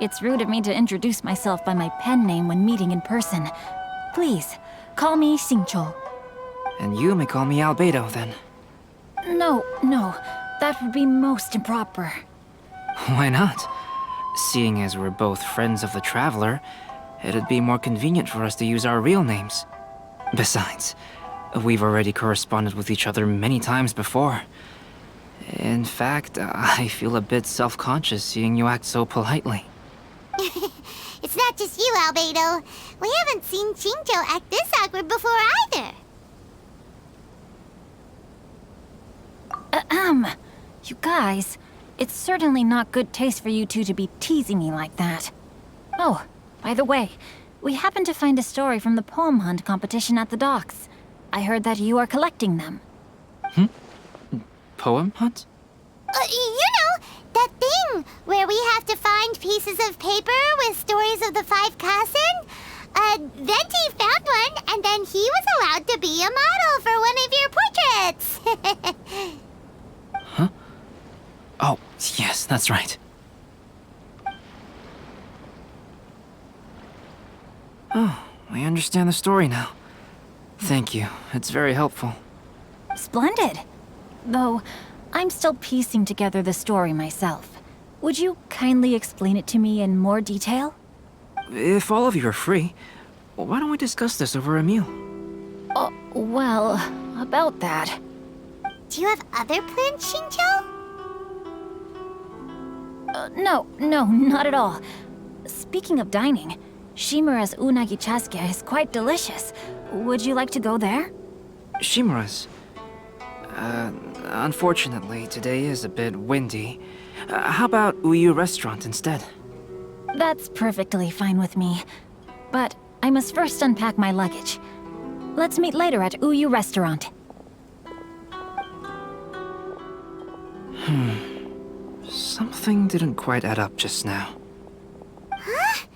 It's rude of me to introduce myself by my pen name when meeting in person. Please, call me Xingqiu. And you may call me Albedo, then. No, that would be most improper. Why not? Seeing as we're both friends of the Traveler, it'd be more convenient for us to use our real names. Besides, we've already corresponded with each other many times before. In fact, I feel a bit self-conscious seeing you act so politely. It's not just you, Albedo. We haven't seen Xingqiu act this awkward before either. You guys, it's certainly not good taste for you two to be teasing me like that. Oh, by the way, we happened to find a story from the poem hunt competition at the docks. I heard that you are collecting them. Poem hunt? You know, that thing where we have to find pieces of paper with stories of the 5 Kassen? Venti found one, and then he was allowed to be a model for one of your portraits. Huh? Oh, yes, that's right. Oh, I understand the story now. Thank you. It's very helpful. Splendid. Though, I'm still piecing together the story myself. Would you kindly explain it to me in more detail? If all of you are free, why don't we discuss this over a meal? Oh, well, about that. Do you have other plans, Xingqiu? No, not at all. Speaking of dining, Shimura's unagi chasuke is quite delicious. Would you like to go there? Shimura's. Unfortunately, today is a bit windy. How about Uyu Restaurant instead? That's perfectly fine with me. But I must first unpack my luggage. Let's meet later at Uyu Restaurant. Something didn't quite add up just now. Huh?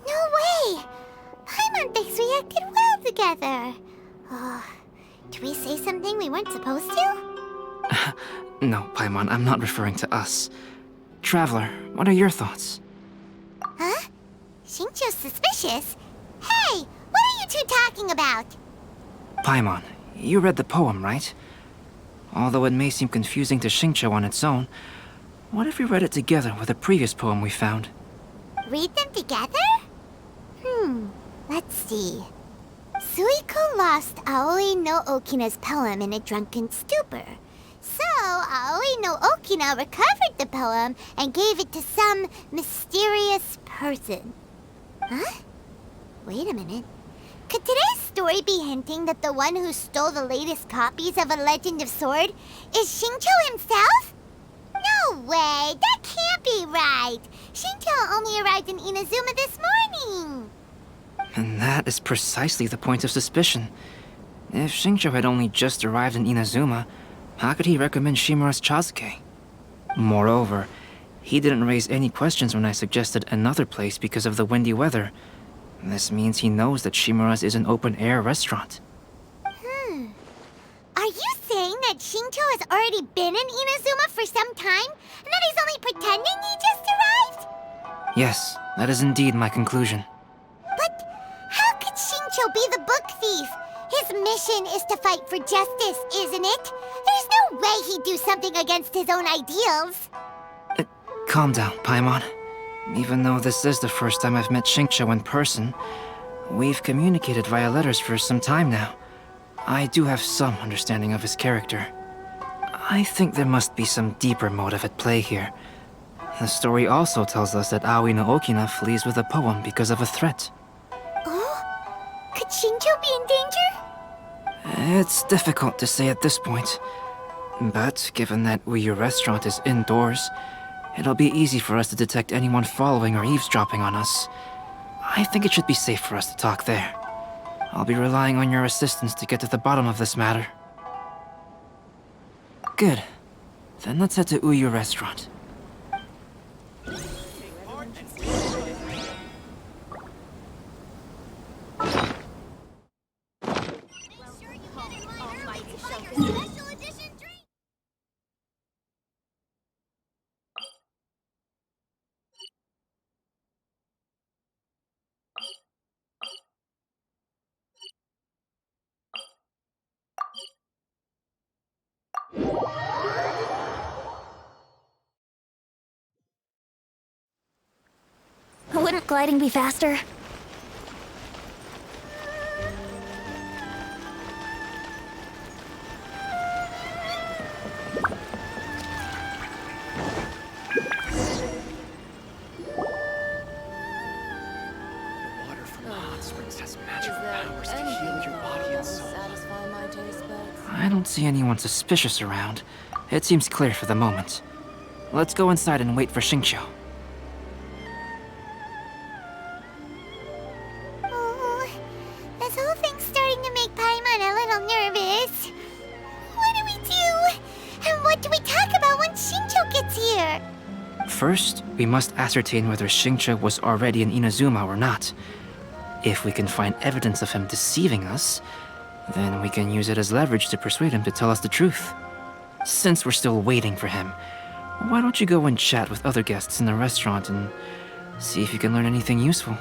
No way! Paimon thinks we acted well together. Oh, did we say something we weren't supposed to? No, Paimon, I'm not referring to us. Traveler, what are your thoughts? Huh? Xingqiu's suspicious? Hey, what are you two talking about? Paimon, you read the poem, right? Although it may seem confusing to Xingqiu on its own, what if we read it together with a previous poem we found? Read them together? Let's see. Suiko lost Aoi no Okina's poem in a drunken stupor. So, Aoi no Okina recovered the poem and gave it to some mysterious person. Huh? Wait a minute. Could today's story be hinting that the one who stole the latest copies of A Legend of Sword is Shincho himself? No way! That can't be right! Shincho only arrived in Inazuma this morning! And that is precisely the point of suspicion. If Shincho had only just arrived in Inazuma, how could he recommend Shimura's Chazuke? Moreover, he didn't raise any questions when I suggested another place because of the windy weather. This means he knows that Shimura's is an open-air restaurant. Are you saying that Shincho has already been in Inazuma for some time, and that he's only pretending he just arrived? Yes, that is indeed my conclusion. But how could Shincho be the book thief? His mission is to fight for justice, isn't it? There's no way he'd do something against his own ideals. Calm down, Paimon. Even though this is the first time I've met Shincho in person, we've communicated via letters for some time now. I do have some understanding of his character. I think there must be some deeper motive at play here. The story also tells us that Aoi no Okina flees with a poem because of a threat. Oh? Could Shincho be in danger? It's difficult to say at this point. But given that Uyu Restaurant is indoors, it'll be easy for us to detect anyone following or eavesdropping on us. I think it should be safe for us to talk there. I'll be relying on your assistance to get to the bottom of this matter. Good. Then let's head to Uyu Restaurant. Wouldn't gliding be faster? Water from the hot springs has magical powers to heal your body and soul. I don't see anyone suspicious around. It seems clear for the moment. Let's go inside and wait for Shincho. Oh, this whole thing's starting to make Paimon a little nervous. What do we do? And what do we talk about when Shincho gets here? First, we must ascertain whether Shincho was already in Inazuma or not. If we can find evidence of him deceiving us, then we can use it as leverage to persuade him to tell us the truth. Since we're still waiting for him, why don't you go and chat with other guests in the restaurant and see if you can learn anything useful?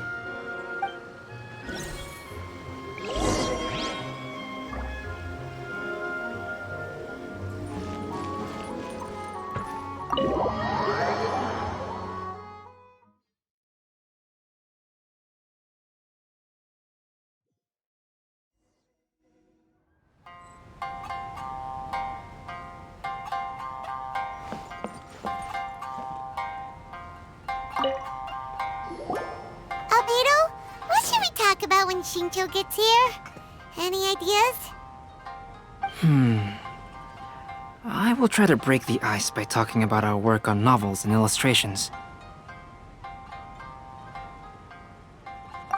Albedo, what should we talk about when Shincho gets here? Any ideas? I will try to break the ice by talking about our work on novels and illustrations.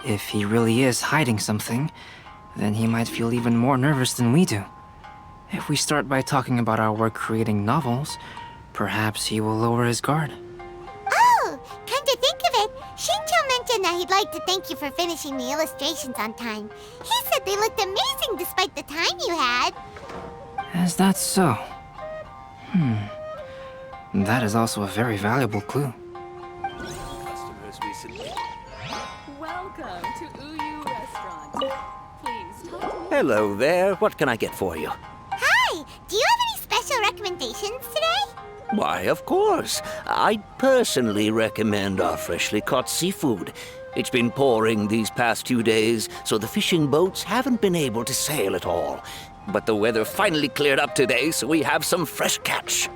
If he really is hiding something, then he might feel even more nervous than we do. If we start by talking about our work creating novels, perhaps he will lower his guard. Oh, come to think of it, Shincho mentioned that he'd like to thank you for finishing the illustrations on time. He said they looked amazing despite the time you had. Is that so? That is also a very valuable clue. Customers recently. Welcome to Uyu Restaurant. Please talk to me. Hello there. What can I get for you? Hi, do you have any special recommendations today? Why, of course. I personally recommend our freshly caught seafood. It's been pouring these past 2 days, so the fishing boats haven't been able to sail at all. But the weather finally cleared up today, so we have some fresh catch.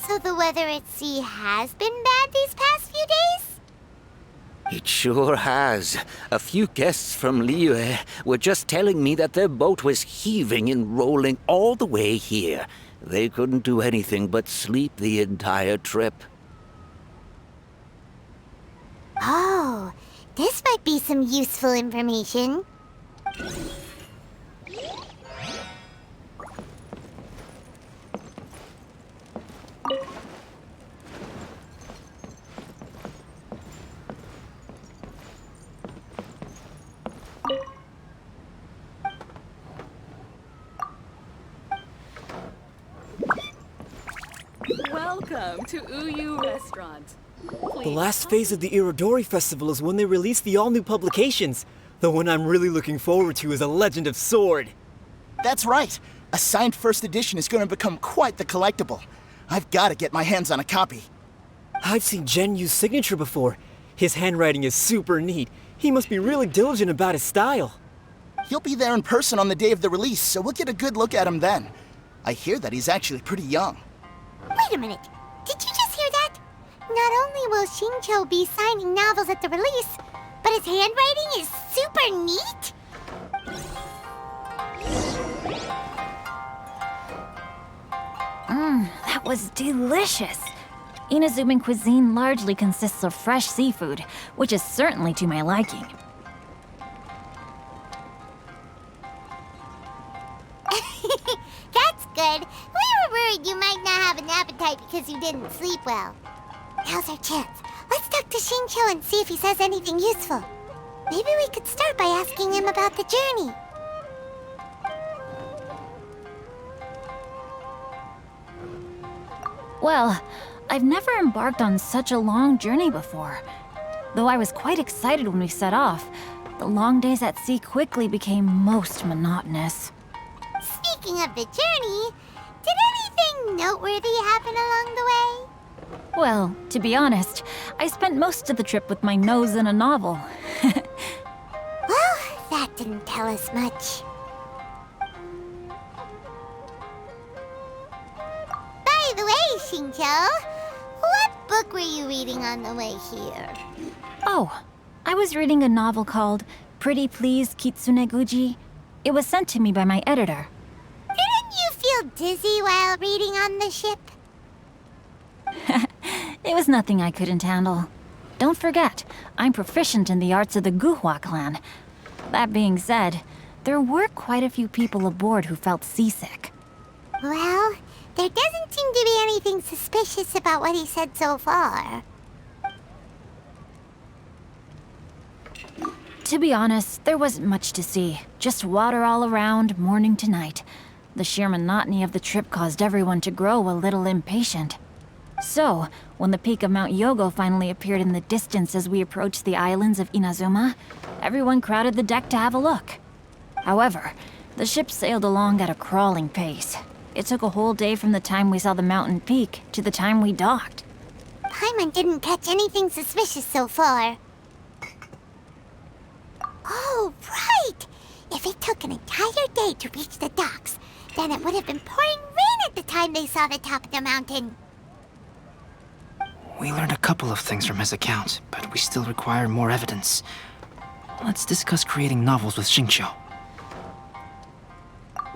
So the weather at sea has been bad these past few days? It sure has. A few guests from Liyue were just telling me that their boat was heaving and rolling all the way here. They couldn't do anything but sleep the entire trip. Oh, this might be some useful information. Welcome to Uyu Restaurant. The last phase of the Irodori Festival is when they release the all-new publications. The one I'm really looking forward to is A Legend of Sword. That's right. A signed first edition is going to become quite the collectible. I've got to get my hands on a copy. I've seen Genyu's signature before. His handwriting is super neat. He must be really diligent about his style. He'll be there in person on the day of the release, so we'll get a good look at him then. I hear that he's actually pretty young. Wait a minute. Did you just hear that? Not only will Shincho be signing novels at the release, but his handwriting is super neat? That was delicious. Inazuman cuisine largely consists of fresh seafood, which is certainly to my liking. That's good. We were worried you might not have an appetite because you didn't sleep well. Now's our chance. Let's talk to Shincho and see if he says anything useful. Maybe we could start by asking him about the journey. Well, I've never embarked on such a long journey before. Though I was quite excited when we set off, the long days at sea quickly became most monotonous. Speaking of the journey, did anything noteworthy happen along the way? Well, to be honest, I spent most of the trip with my nose in a novel. Well, that didn't tell us much. By the way, Shincho, what book were you reading on the way here? Oh, I was reading a novel called Pretty Please Kitsune Guji. It was sent to me by my editor. Didn't you feel dizzy while reading on the ship? It was nothing I couldn't handle. Don't forget, I'm proficient in the arts of the Guhua clan. That being said, there were quite a few people aboard who felt seasick. Well, there doesn't seem to be anything suspicious about what he said so far. To be honest, there wasn't much to see. Just water all around, morning to night. The sheer monotony of the trip caused everyone to grow a little impatient. So, when the peak of Mount Yogo finally appeared in the distance as we approached the islands of Inazuma, everyone crowded the deck to have a look. However, the ship sailed along at a crawling pace. It took a whole day from the time we saw the mountain peak to the time we docked. Paimon didn't catch anything suspicious so far. Oh, right! If it took an entire day to reach the docks, then it would have been pouring rain at the time they saw the top of the mountain. We learned a couple of things from his account, but we still require more evidence. Let's discuss creating novels with Shincho.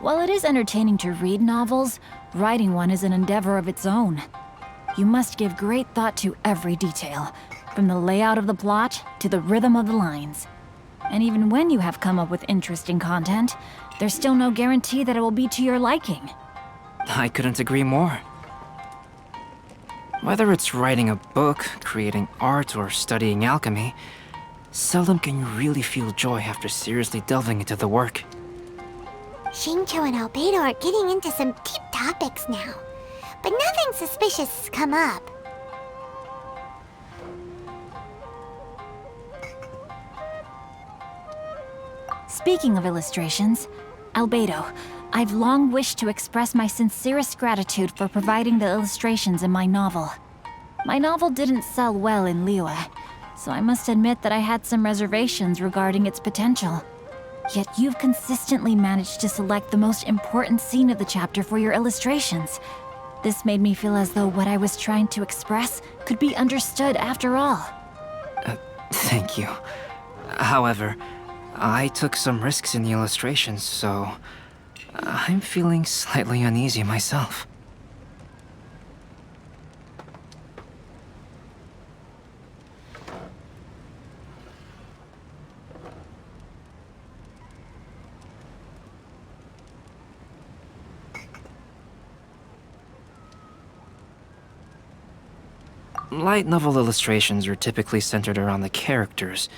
While it is entertaining to read novels, writing one is an endeavor of its own. You must give great thought to every detail, from the layout of the plot to the rhythm of the lines. And even when you have come up with interesting content, there's still no guarantee that it will be to your liking. I couldn't agree more. Whether it's writing a book, creating art, or studying alchemy, seldom can you really feel joy after seriously delving into the work. Shincho and Albedo are getting into some deep topics now, but nothing suspicious has come up. Speaking of illustrations, Albedo, I've long wished to express my sincerest gratitude for providing the illustrations in my novel. My novel didn't sell well in Liyue, so I must admit that I had some reservations regarding its potential. Yet you've consistently managed to select the most important scene of the chapter for your illustrations. This made me feel as though what I was trying to express could be understood after all. Thank you. However, I took some risks in the illustrations, so I'm feeling slightly uneasy myself. Light novel illustrations are typically centered around the characters,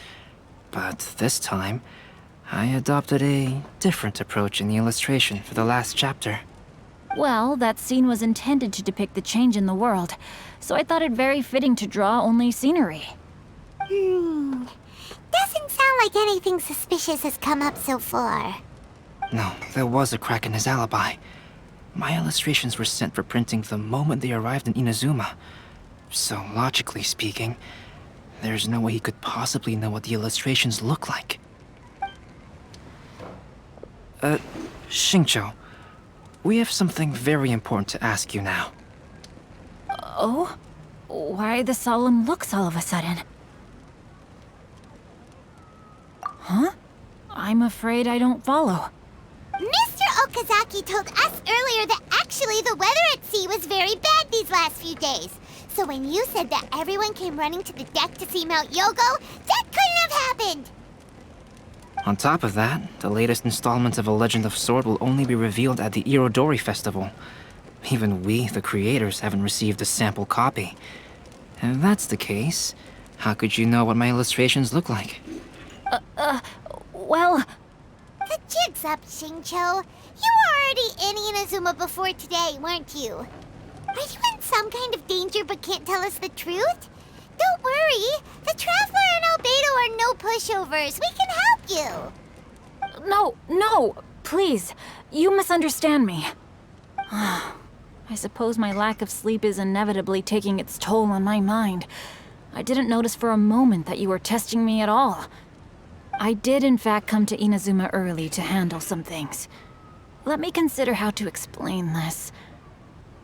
but this time, I adopted a different approach in the illustration for the last chapter. Well, that scene was intended to depict the change in the world, so I thought it very fitting to draw only scenery. Doesn't sound like anything suspicious has come up so far. No, there was a crack in his alibi. My illustrations were sent for printing the moment they arrived in Inazuma. So, logically speaking, there's no way he could possibly know what the illustrations look like. Xingqiu, we have something very important to ask you now. Oh? Why the solemn looks all of a sudden? Huh? I'm afraid I don't follow. Mr. Okazaki told us earlier that actually the weather at sea was very bad these last few days. So when you said that everyone came running to the deck to see Mount Yogo, that couldn't have happened! On top of that, the latest installment of A Legend of Sword will only be revealed at the Irodori Festival. Even we, the creators, haven't received a sample copy. If that's the case, how could you know what my illustrations look like? Well... The jig's up, Xingqiu. You were already in Inazuma before today, weren't you? Are you in some kind of danger but can't tell us the truth? Don't worry. The Traveler and Albedo are no pushovers. We can help you. No, please. You misunderstand me. I suppose my lack of sleep is inevitably taking its toll on my mind. I didn't notice for a moment that you were testing me at all. I did in fact come to Inazuma early to handle some things. Let me consider how to explain this.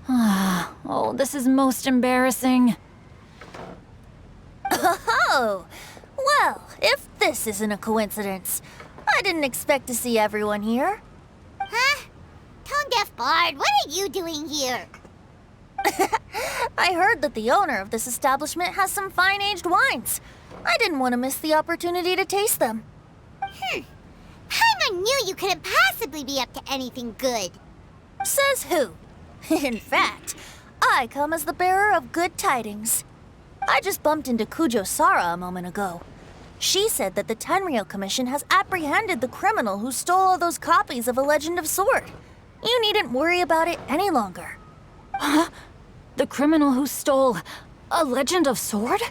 Oh, this is most embarrassing. Oh, well, if this isn't a coincidence, I didn't expect to see everyone here. Huh? Tone-deaf Bard, what are you doing here? I heard that the owner of this establishment has some fine-aged wines. I didn't want to miss the opportunity to taste them. Paimon knew you couldn't possibly be up to anything good. Says who? In fact, I come as the bearer of good tidings. I just bumped into Kujo Sara a moment ago. She said that the Tenryou Commission has apprehended the criminal who stole all those copies of A Legend of Sword. You needn't worry about it any longer. Huh? The criminal who stole A Legend of Sword?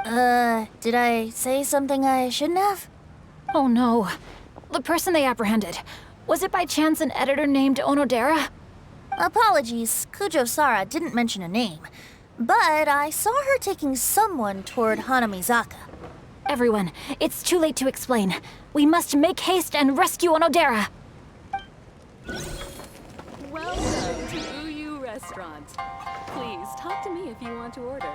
Did I say something I shouldn't have? Oh no. The person they apprehended. Was it by chance an editor named Onodera? Apologies, Kujo Sara didn't mention a name. But I saw her taking someone toward Hanamizaka. Everyone, it's too late to explain. We must make haste and rescue Onodera. Welcome to Uyu Restaurant. Please talk to me if you want to order.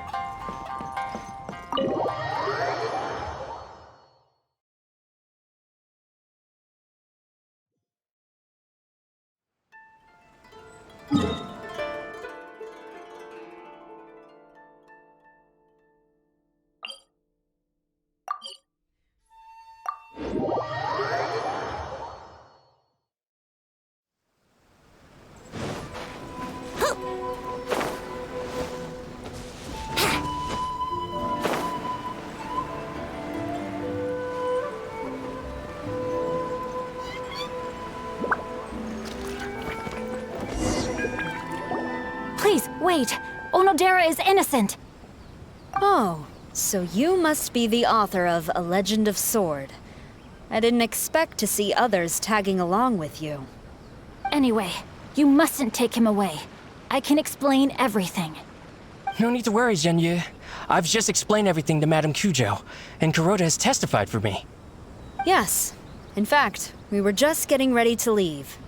Please, wait. Onodera is innocent. Oh, so you must be the author of A Legend of Sword. I didn't expect to see others tagging along with you. Anyway, you mustn't take him away. I can explain everything. No need to worry, Zhenyu. I've just explained everything to Madame Kujo, and Kuroda has testified for me. Yes. In fact, we were just getting ready to leave.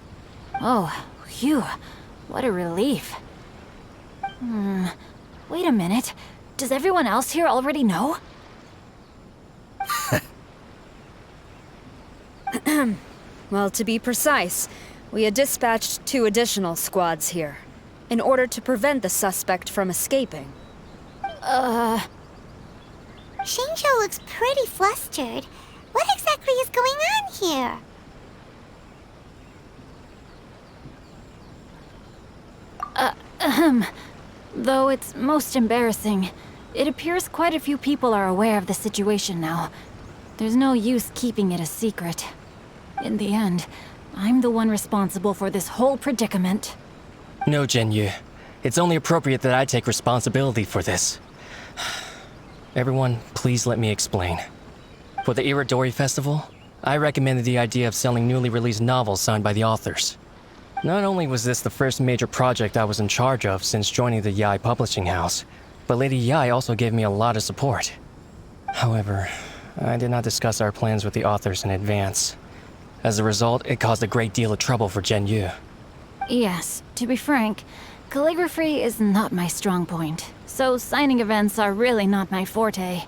Oh, phew. What a relief. Wait a minute. Does everyone else here already know? Well, to be precise, we had dispatched 2 additional squads here, in order to prevent the suspect from escaping. Shinjo looks pretty flustered. What exactly is going on here? Though it's most embarrassing, it appears quite a few people are aware of the situation now. There's no use keeping it a secret. In the end, I'm the one responsible for this whole predicament. No, Jinyu. It's only appropriate that I take responsibility for this. Everyone, please let me explain. For the Irodori Festival, I recommended the idea of selling newly released novels signed by the authors. Not only was this the first major project I was in charge of since joining the Yai publishing house, but Lady Yai also gave me a lot of support. However, I did not discuss our plans with the authors in advance. As a result, it caused a great deal of trouble for Jinyu. Yes, to be frank, calligraphy is not my strong point, so signing events are really not my forte.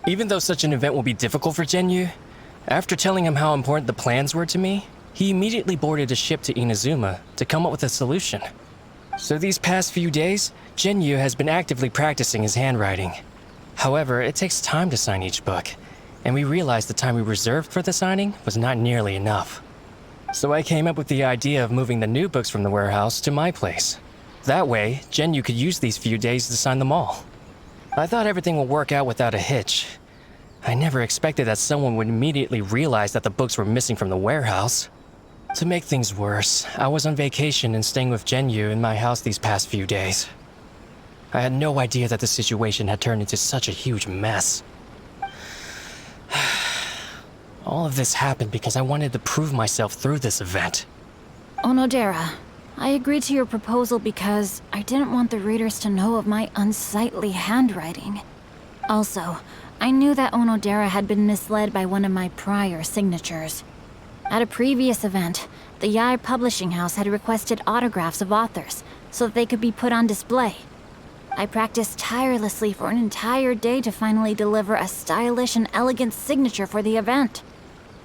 Even though such an event will be difficult for Jinyu, after telling him how important the plans were to me, he immediately boarded a ship to Inazuma to come up with a solution. So these past few days, Jinyu has been actively practicing his handwriting. However, it takes time to sign each book, and we realized the time we reserved for the signing was not nearly enough. So I came up with the idea of moving the new books from the warehouse to my place. That way, Jinyu could use these few days to sign them all. I thought everything would work out without a hitch. I never expected that someone would immediately realize that the books were missing from the warehouse. To make things worse, I was on vacation and staying with Jinyu in my house these past few days. I had no idea that the situation had turned into such a huge mess. All of this happened because I wanted to prove myself through this event. Onodera, I agreed to your proposal because I didn't want the readers to know of my unsightly handwriting. Also, I knew that Onodera had been misled by one of my prior signatures. At a previous event, the Yai publishing house had requested autographs of authors so that they could be put on display. I practiced tirelessly for an entire day to finally deliver a stylish and elegant signature for the event.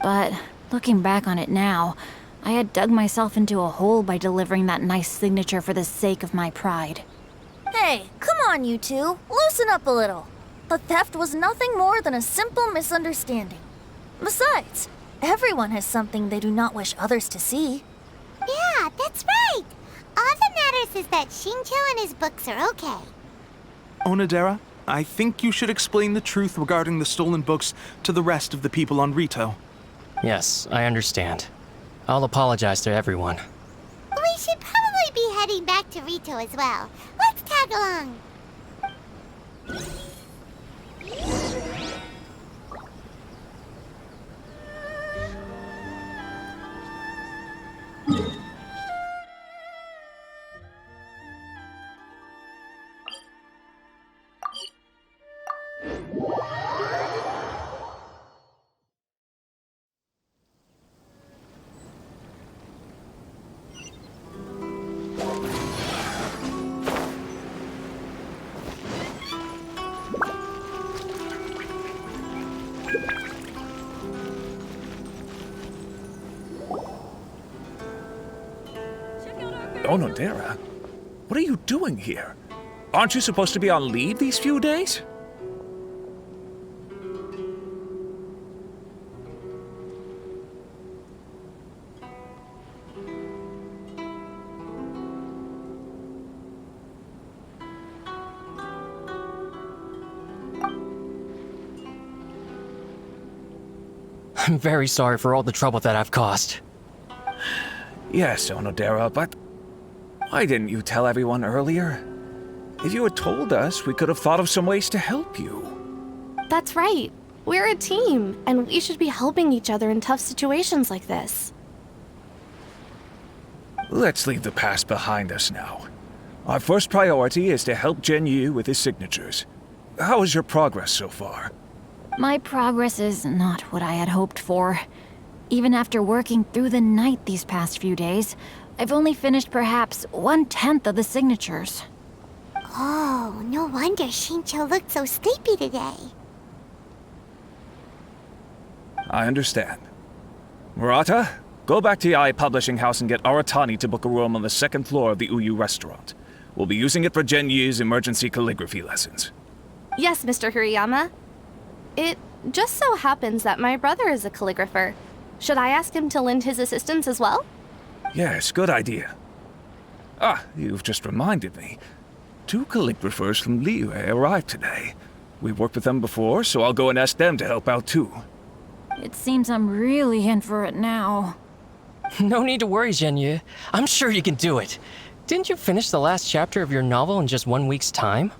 But looking back on it now, I had dug myself into a hole by delivering that nice signature for the sake of my pride. Hey, come on, you two. Loosen up a little. The theft was nothing more than a simple misunderstanding. Besides, everyone has something they do not wish others to see. Yeah, that's right. All that matters is that Shinjo and his books are okay. Onodera, I think you should explain the truth regarding the stolen books to the rest of the people on Rito. Yes, I understand. I'll apologize to everyone. We should probably be heading back to Rito as well. Let's tag along. Onodera? What are you doing here? Aren't you supposed to be on leave these few days? I'm very sorry for all the trouble that I've caused. Yes, Onodera, but why didn't you tell everyone earlier? If you had told us, we could have thought of some ways to help you. That's right. We're a team, and we should be helping each other in tough situations like this. Let's leave the past behind us now. Our first priority is to help Jinyu with his signatures. how is your progress so far? My progress is not what I had hoped for. Even after working through the night these past few days, I've only finished perhaps 1/10 of the signatures. Oh, no wonder Shincho looked so sleepy today. I understand. Murata, go back to Yae Publishing House and get Aratani to book a room on the second floor of the Uyu restaurant. We'll be using it for Gen Yu's emergency calligraphy lessons. Yes, Mr. Hirayama. It just so happens that my brother is a calligrapher. Should I ask him to lend his assistance as well? Yes, good idea. Ah, you've just reminded me. 2 calligraphers from Liyue arrived today. We've worked with them before, so I'll go and ask them to help out too. It seems I'm really in for it now. No need to worry, Zhenyu. I'm sure you can do it. Didn't you finish the last chapter of your novel in just 1 week's time?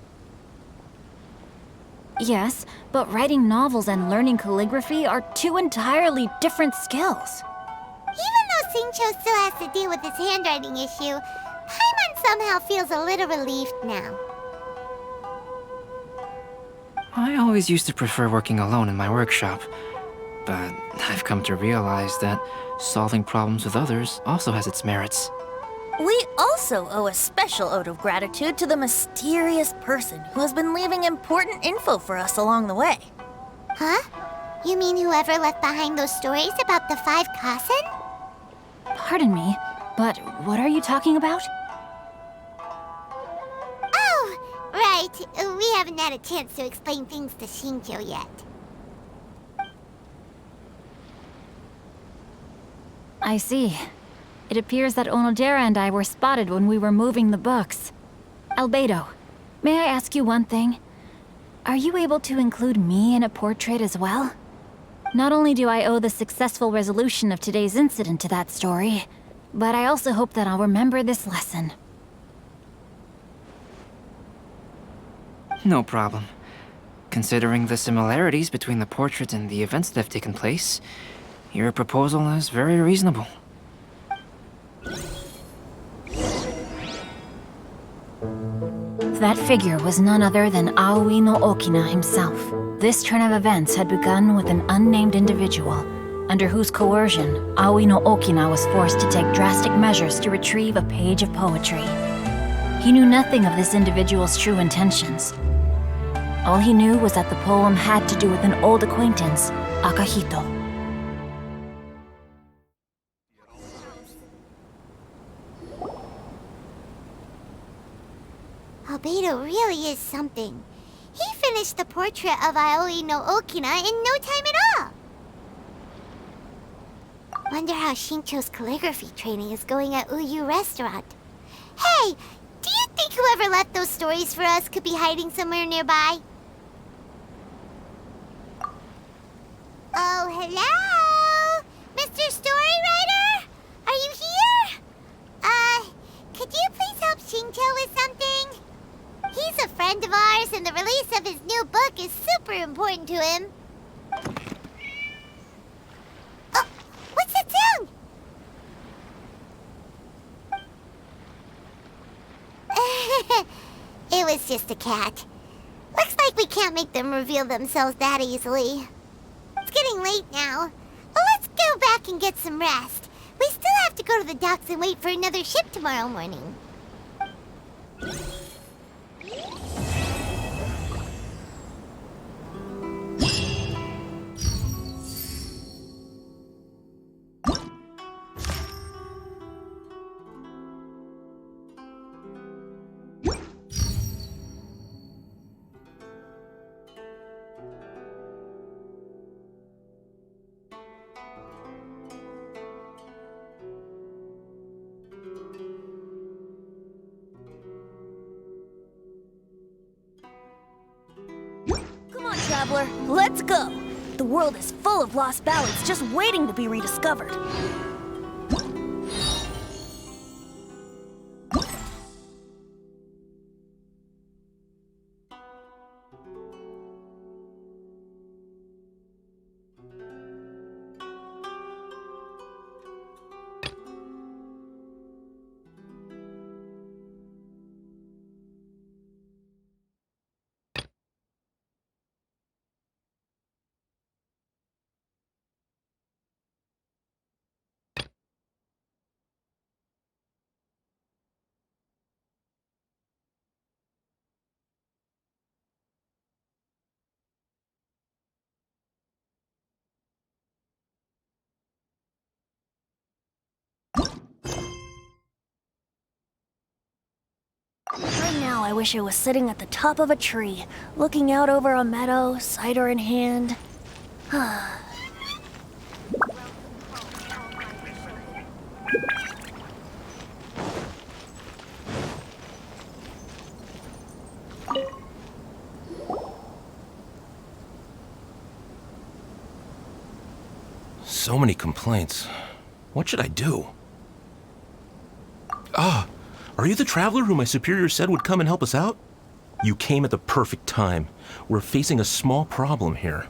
Yes, but writing novels and learning calligraphy are 2 entirely different skills. Even though Shincho still has to deal with his handwriting issue, Paimon somehow feels a little relieved now. I always used to prefer working alone in my workshop, but I've come to realize that solving problems with others also has its merits. We also owe a special ode of gratitude to the mysterious person who has been leaving important info for us along the way. Huh? You mean whoever left behind those stories about the 5 Kasen? Pardon me, but what are you talking about? Oh, right. We haven't had a chance to explain things to Shincho yet. I see. It appears that Onodera and I were spotted when we were moving the books. Albedo, may I ask you one thing? Are you able to include me in a portrait as well? Not only do I owe the successful resolution of today's incident to that story, but I also hope that I'll remember this lesson. No problem. Considering the similarities between the portrait and the events that have taken place, your proposal is very reasonable. That figure was none other than Aoi no Okina himself. This turn of events had begun with an unnamed individual, under whose coercion, Aoi no Okina was forced to take drastic measures to retrieve a page of poetry. He knew nothing of this individual's true intentions. All he knew was that the poem had to do with an old acquaintance, Akahito. Albedo really is something. He finished the portrait of Aoi no Okina in no time at all. Wonder how Shincho's calligraphy training is going at Uyu Restaurant. Hey, do you think whoever left those stories for us could be hiding somewhere nearby? Oh, hello? Mr. Storywriter? Are you here? Could you please help Shincho with something? He's a friend of ours, and the release of his new book is super important to him. Oh, what's that sound? It was just a cat. Looks like we can't make them reveal themselves that easily. It's getting late now. Well, let's go back and get some rest. We still have to go to the docks and wait for another ship tomorrow morning. Come on, Traveler, let's go! The world is full of lost ballads just waiting to be rediscovered. Right now, I wish I was sitting at the top of a tree, looking out over a meadow, cider in hand. So many complaints. What should I do? Ah, are you the traveler who my superior said would come and help us out? You came at the perfect time. We're facing a small problem here.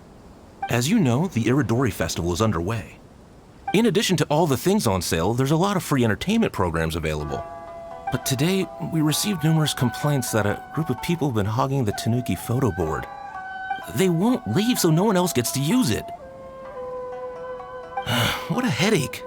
As you know, the Iridori Festival is underway. In addition to all the things on sale, there's a lot of free entertainment programs available. But today, we received numerous complaints that a group of people have been hogging the Tanuki photo board. They won't leave so no one else gets to use it. What a headache.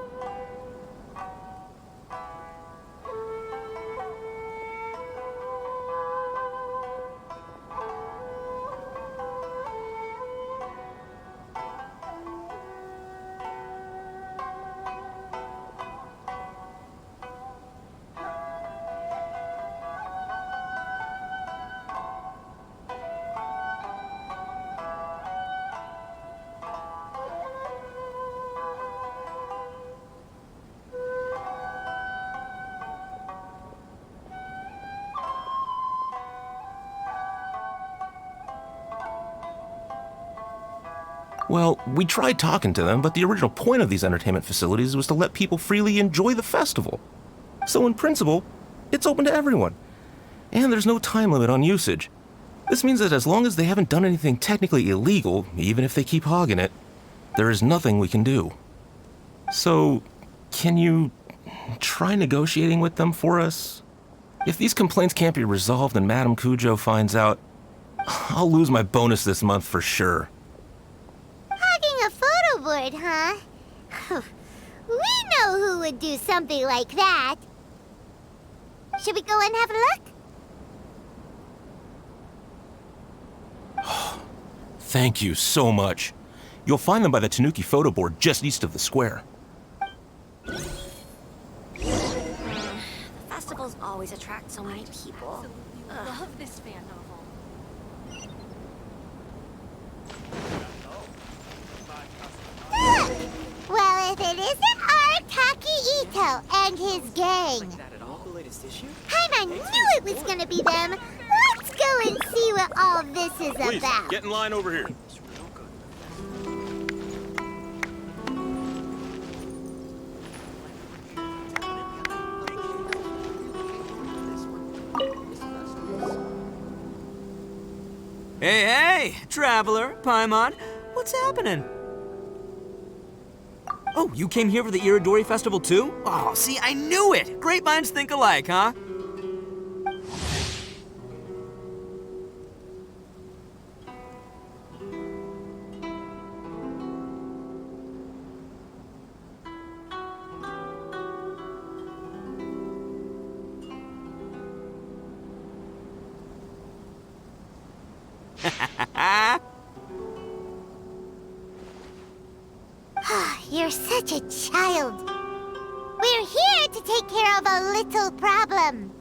Well, we tried talking to them, but the original point of these entertainment facilities was to let people freely enjoy the festival. So in principle, it's open to everyone. And there's no time limit on usage. This means that as long as they haven't done anything technically illegal, even if they keep hogging it, there is nothing we can do. So, can you try negotiating with them for us? If these complaints can't be resolved and Madame Cujo finds out, I'll lose my bonus this month for sure. Hogging a photo board, huh? We know who would do something like that. Should we go and have a look? Thank you so much. You'll find them by the Tanuki photo board just east of the square. The festivals always attract so many people. I love this fan novel. Well, if it isn't Arataki Ito and his gang. I knew it was gonna be them. Let's go and see what all this is Please, about. get in line over here. Hey, hey! Traveler, Paimon, what's happening? Oh, you came here for the Iridori Festival too? Oh, see, I knew it! Great minds think alike, huh? You're such a child. We're here to take care of a little problem.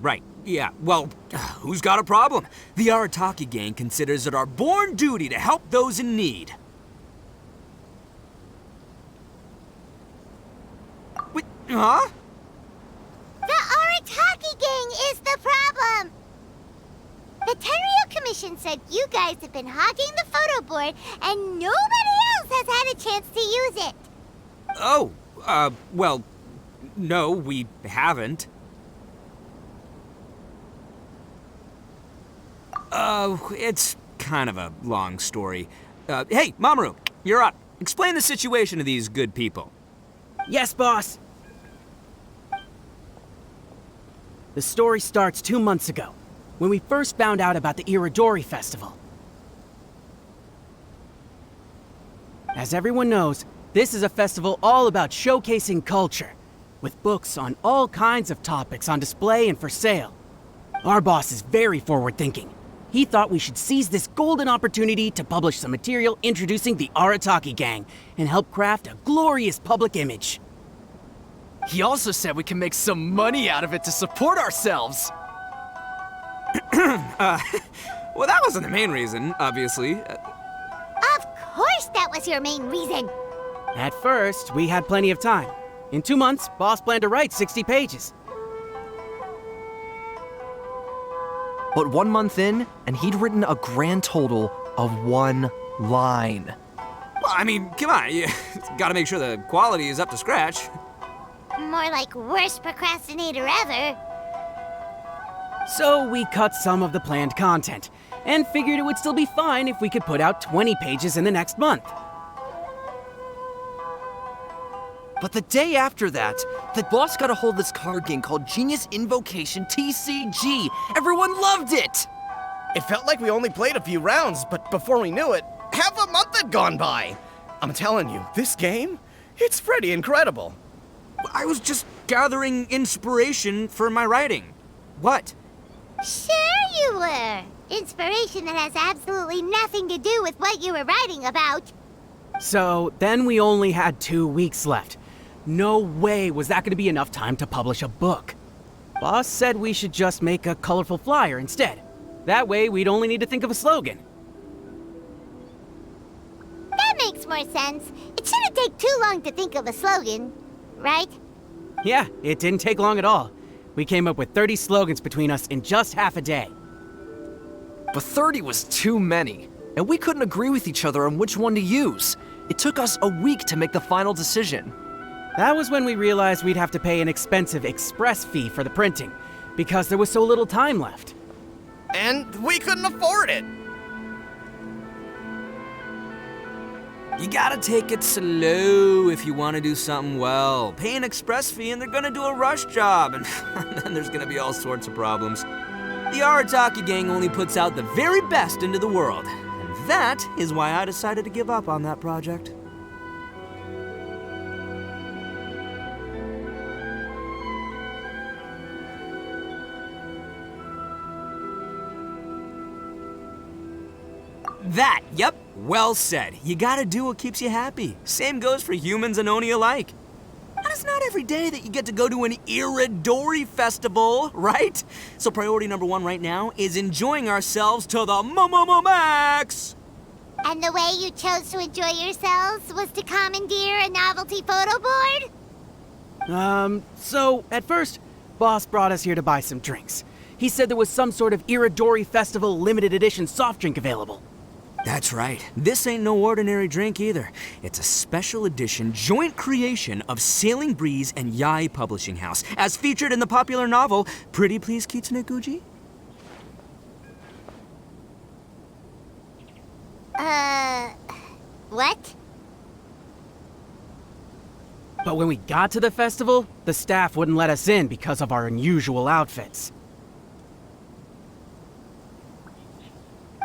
Right. Yeah, well, who's got a problem? The Arataki gang considers it our born duty to help those in need. Wait, huh? The Arataki gang is the problem. The Tenryo Commission said you guys have been hogging the photo board and nobody else has had a chance to use it. Oh, well, no, we haven't. It's kind of a long story. Hey, Mamoru, you're up. Explain the situation to these good people. Yes, boss. The story starts 2 months ago, when we first found out about the Iridori Festival. As everyone knows, this is a festival all about showcasing culture, with books on all kinds of topics on display and for sale. Our boss is very forward-thinking. He thought we should seize this golden opportunity to publish some material introducing the Arataki gang and help craft a glorious public image. He also said we can make some money out of it to support ourselves. Well, that wasn't the main reason, obviously. Of course that was your main reason. At first, we had plenty of time. In 2 months, Boss planned to write 60 pages. But 1 month in, and he'd written a grand total of 1 line. Well, I mean, come on, you gotta make sure the quality is up to scratch. More like worst procrastinator ever. So we cut some of the planned content, and figured it would still be fine if we could put out 20 pages in the next month. But the day after that, the boss got a hold of this card game called Genius Invocation TCG. Everyone loved it! It felt like we only played a few rounds, but before we knew it, half a month had gone by. I'm telling you, this game, it's pretty incredible. I was just gathering inspiration for my writing. What? Sure you were. Inspiration that has absolutely nothing to do with what you were writing about. So then we only had 2 weeks left. No way was that going to be enough time to publish a book. Boss said we should just make a colorful flyer instead. That way we'd only need to think of a slogan. That makes more sense. It shouldn't take too long to think of a slogan, right? Yeah, it didn't take long at all. We came up with 30 slogans between us in just half a day. But 30 was too many, and we couldn't agree with each other on which one to use. It took us a week to make the final decision. That was when we realized we'd have to pay an expensive express fee for the printing, because there was so little time left. And we couldn't afford it. You gotta take it slow if you want to do something well. Pay an express fee and they're gonna do a rush job, and then there's gonna be all sorts of problems. The Arataki gang only puts out the very best into the world, and that is why I decided to give up on that project. That, yep, well said. You gotta do what keeps you happy. Same goes for humans and Oni alike. And it's not every day that you get to go to an Iridori festival, right? So priority number 1 right now is enjoying ourselves to the max! And the way you chose to enjoy yourselves was to commandeer a novelty photo board? So at first, Boss brought us here to buy some drinks. He said there was some sort of Iridori Festival limited edition soft drink available. That's right. This ain't no ordinary drink either. It's a special edition joint creation of Sailing Breeze and Yai Publishing House, as featured in the popular novel Pretty Please Kitsune Guji. What? But when we got to the festival, the staff wouldn't let us in because of our unusual outfits.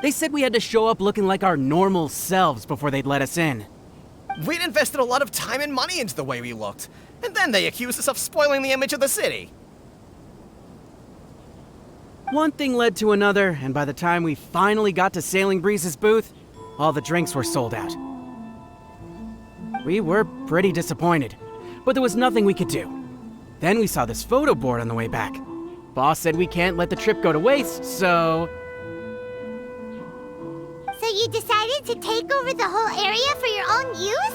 They said we had to show up looking like our normal selves before they'd let us in. We'd invested a lot of time and money into the way we looked, and then they accused us of spoiling the image of the city. One thing led to another, and by the time we finally got to Sailing Breeze's booth, all the drinks were sold out. We were pretty disappointed, but there was nothing we could do. Then we saw this photo board on the way back. Boss said we can't let the trip go to waste, so... So you decided to take over the whole area for your own use?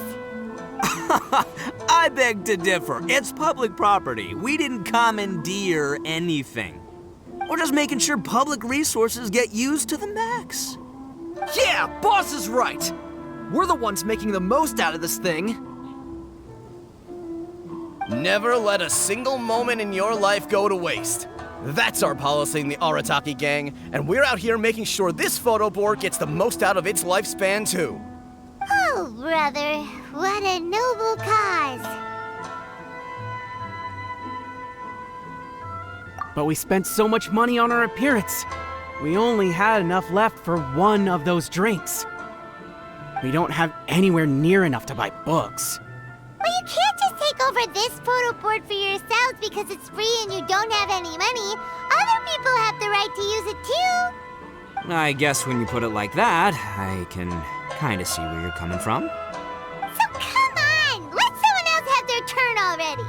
I beg to differ. It's public property. We didn't commandeer anything. We're just making sure public resources get used to the max. Yeah, Boss is right! We're the ones making the most out of this thing. Never let a single moment in your life go to waste. That's our policy in the Arataki gang, and we're out here making sure this photo board gets the most out of its lifespan, too. Oh, brother, what a noble cause. But we spent so much money on our appearance. We only had enough left for one of those drinks. We don't have anywhere near enough to buy books. Well, you can't just take over this photo board for yourselves because it's free and you don't have any money. Other people have the right to use it too. I guess when you put it like that, I can kind of see where you're coming from. So come on, let someone else have their turn already.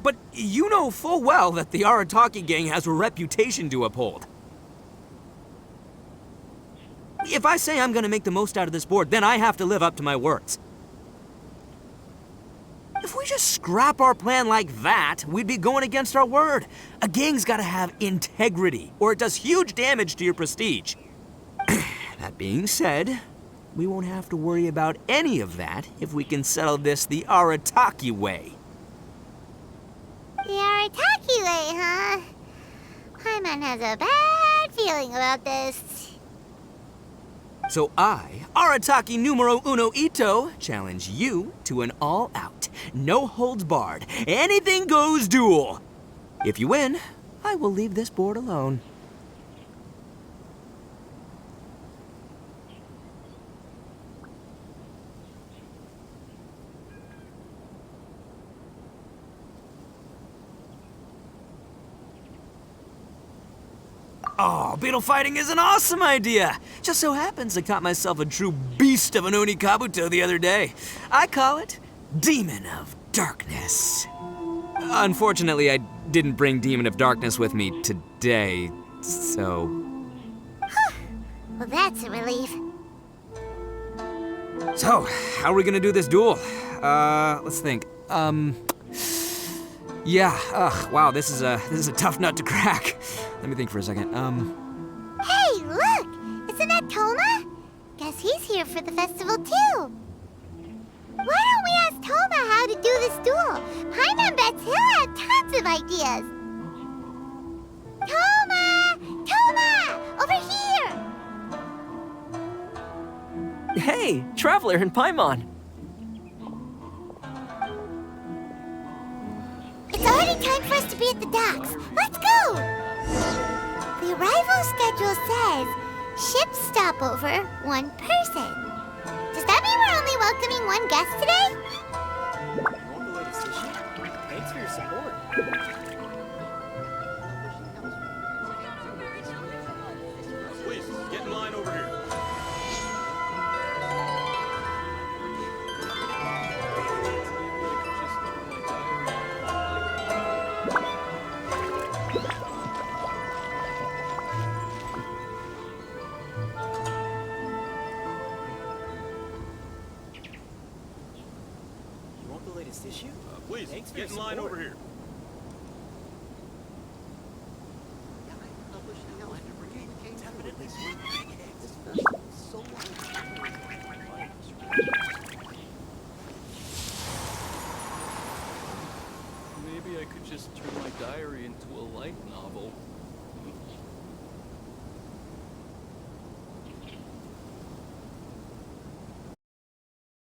But you know full well that the Arataki gang has a reputation to uphold. If I say I'm gonna make the most out of this board, then I have to live up to my words. If we just scrap our plan like that, we'd be going against our word. A gang's gotta have integrity, or it does huge damage to your prestige. That being said, we won't have to worry about any of that if we can settle this the Arataki way. The Arataki way, huh? Paimon has a bad feeling about this. So I, Arataki numero uno Ito, challenge you to an all-out, no-holds-barred, anything-goes duel. If you win, I will leave this board alone. Oh, beetle fighting is an awesome idea! Just so happens I caught myself a true beast of an Oni Kabuto the other day. I call it Demon of Darkness. Unfortunately, I didn't bring Demon of Darkness with me today, so... Well, that's a relief. So, how are we gonna do this duel? Let's think. Yeah, wow, this is a tough nut to crack. Let me think for a second. Hey, look! Isn't that Toma? Guess he's here for the festival too. Why don't we ask Toma how to do this duel? Paimon bets he'll have tons of ideas. Toma! Toma! Over here! Hey, Traveler and Paimon. It's already time for us to be at the docks. Let's go! The arrival schedule says ship stopover, 1 person. Does that mean we're only welcoming 1 guest today? Want the latest issue? Thanks for your support. Please, get in line over here. Issue? Please, get in line over here. Maybe I could just turn my diary into a light novel.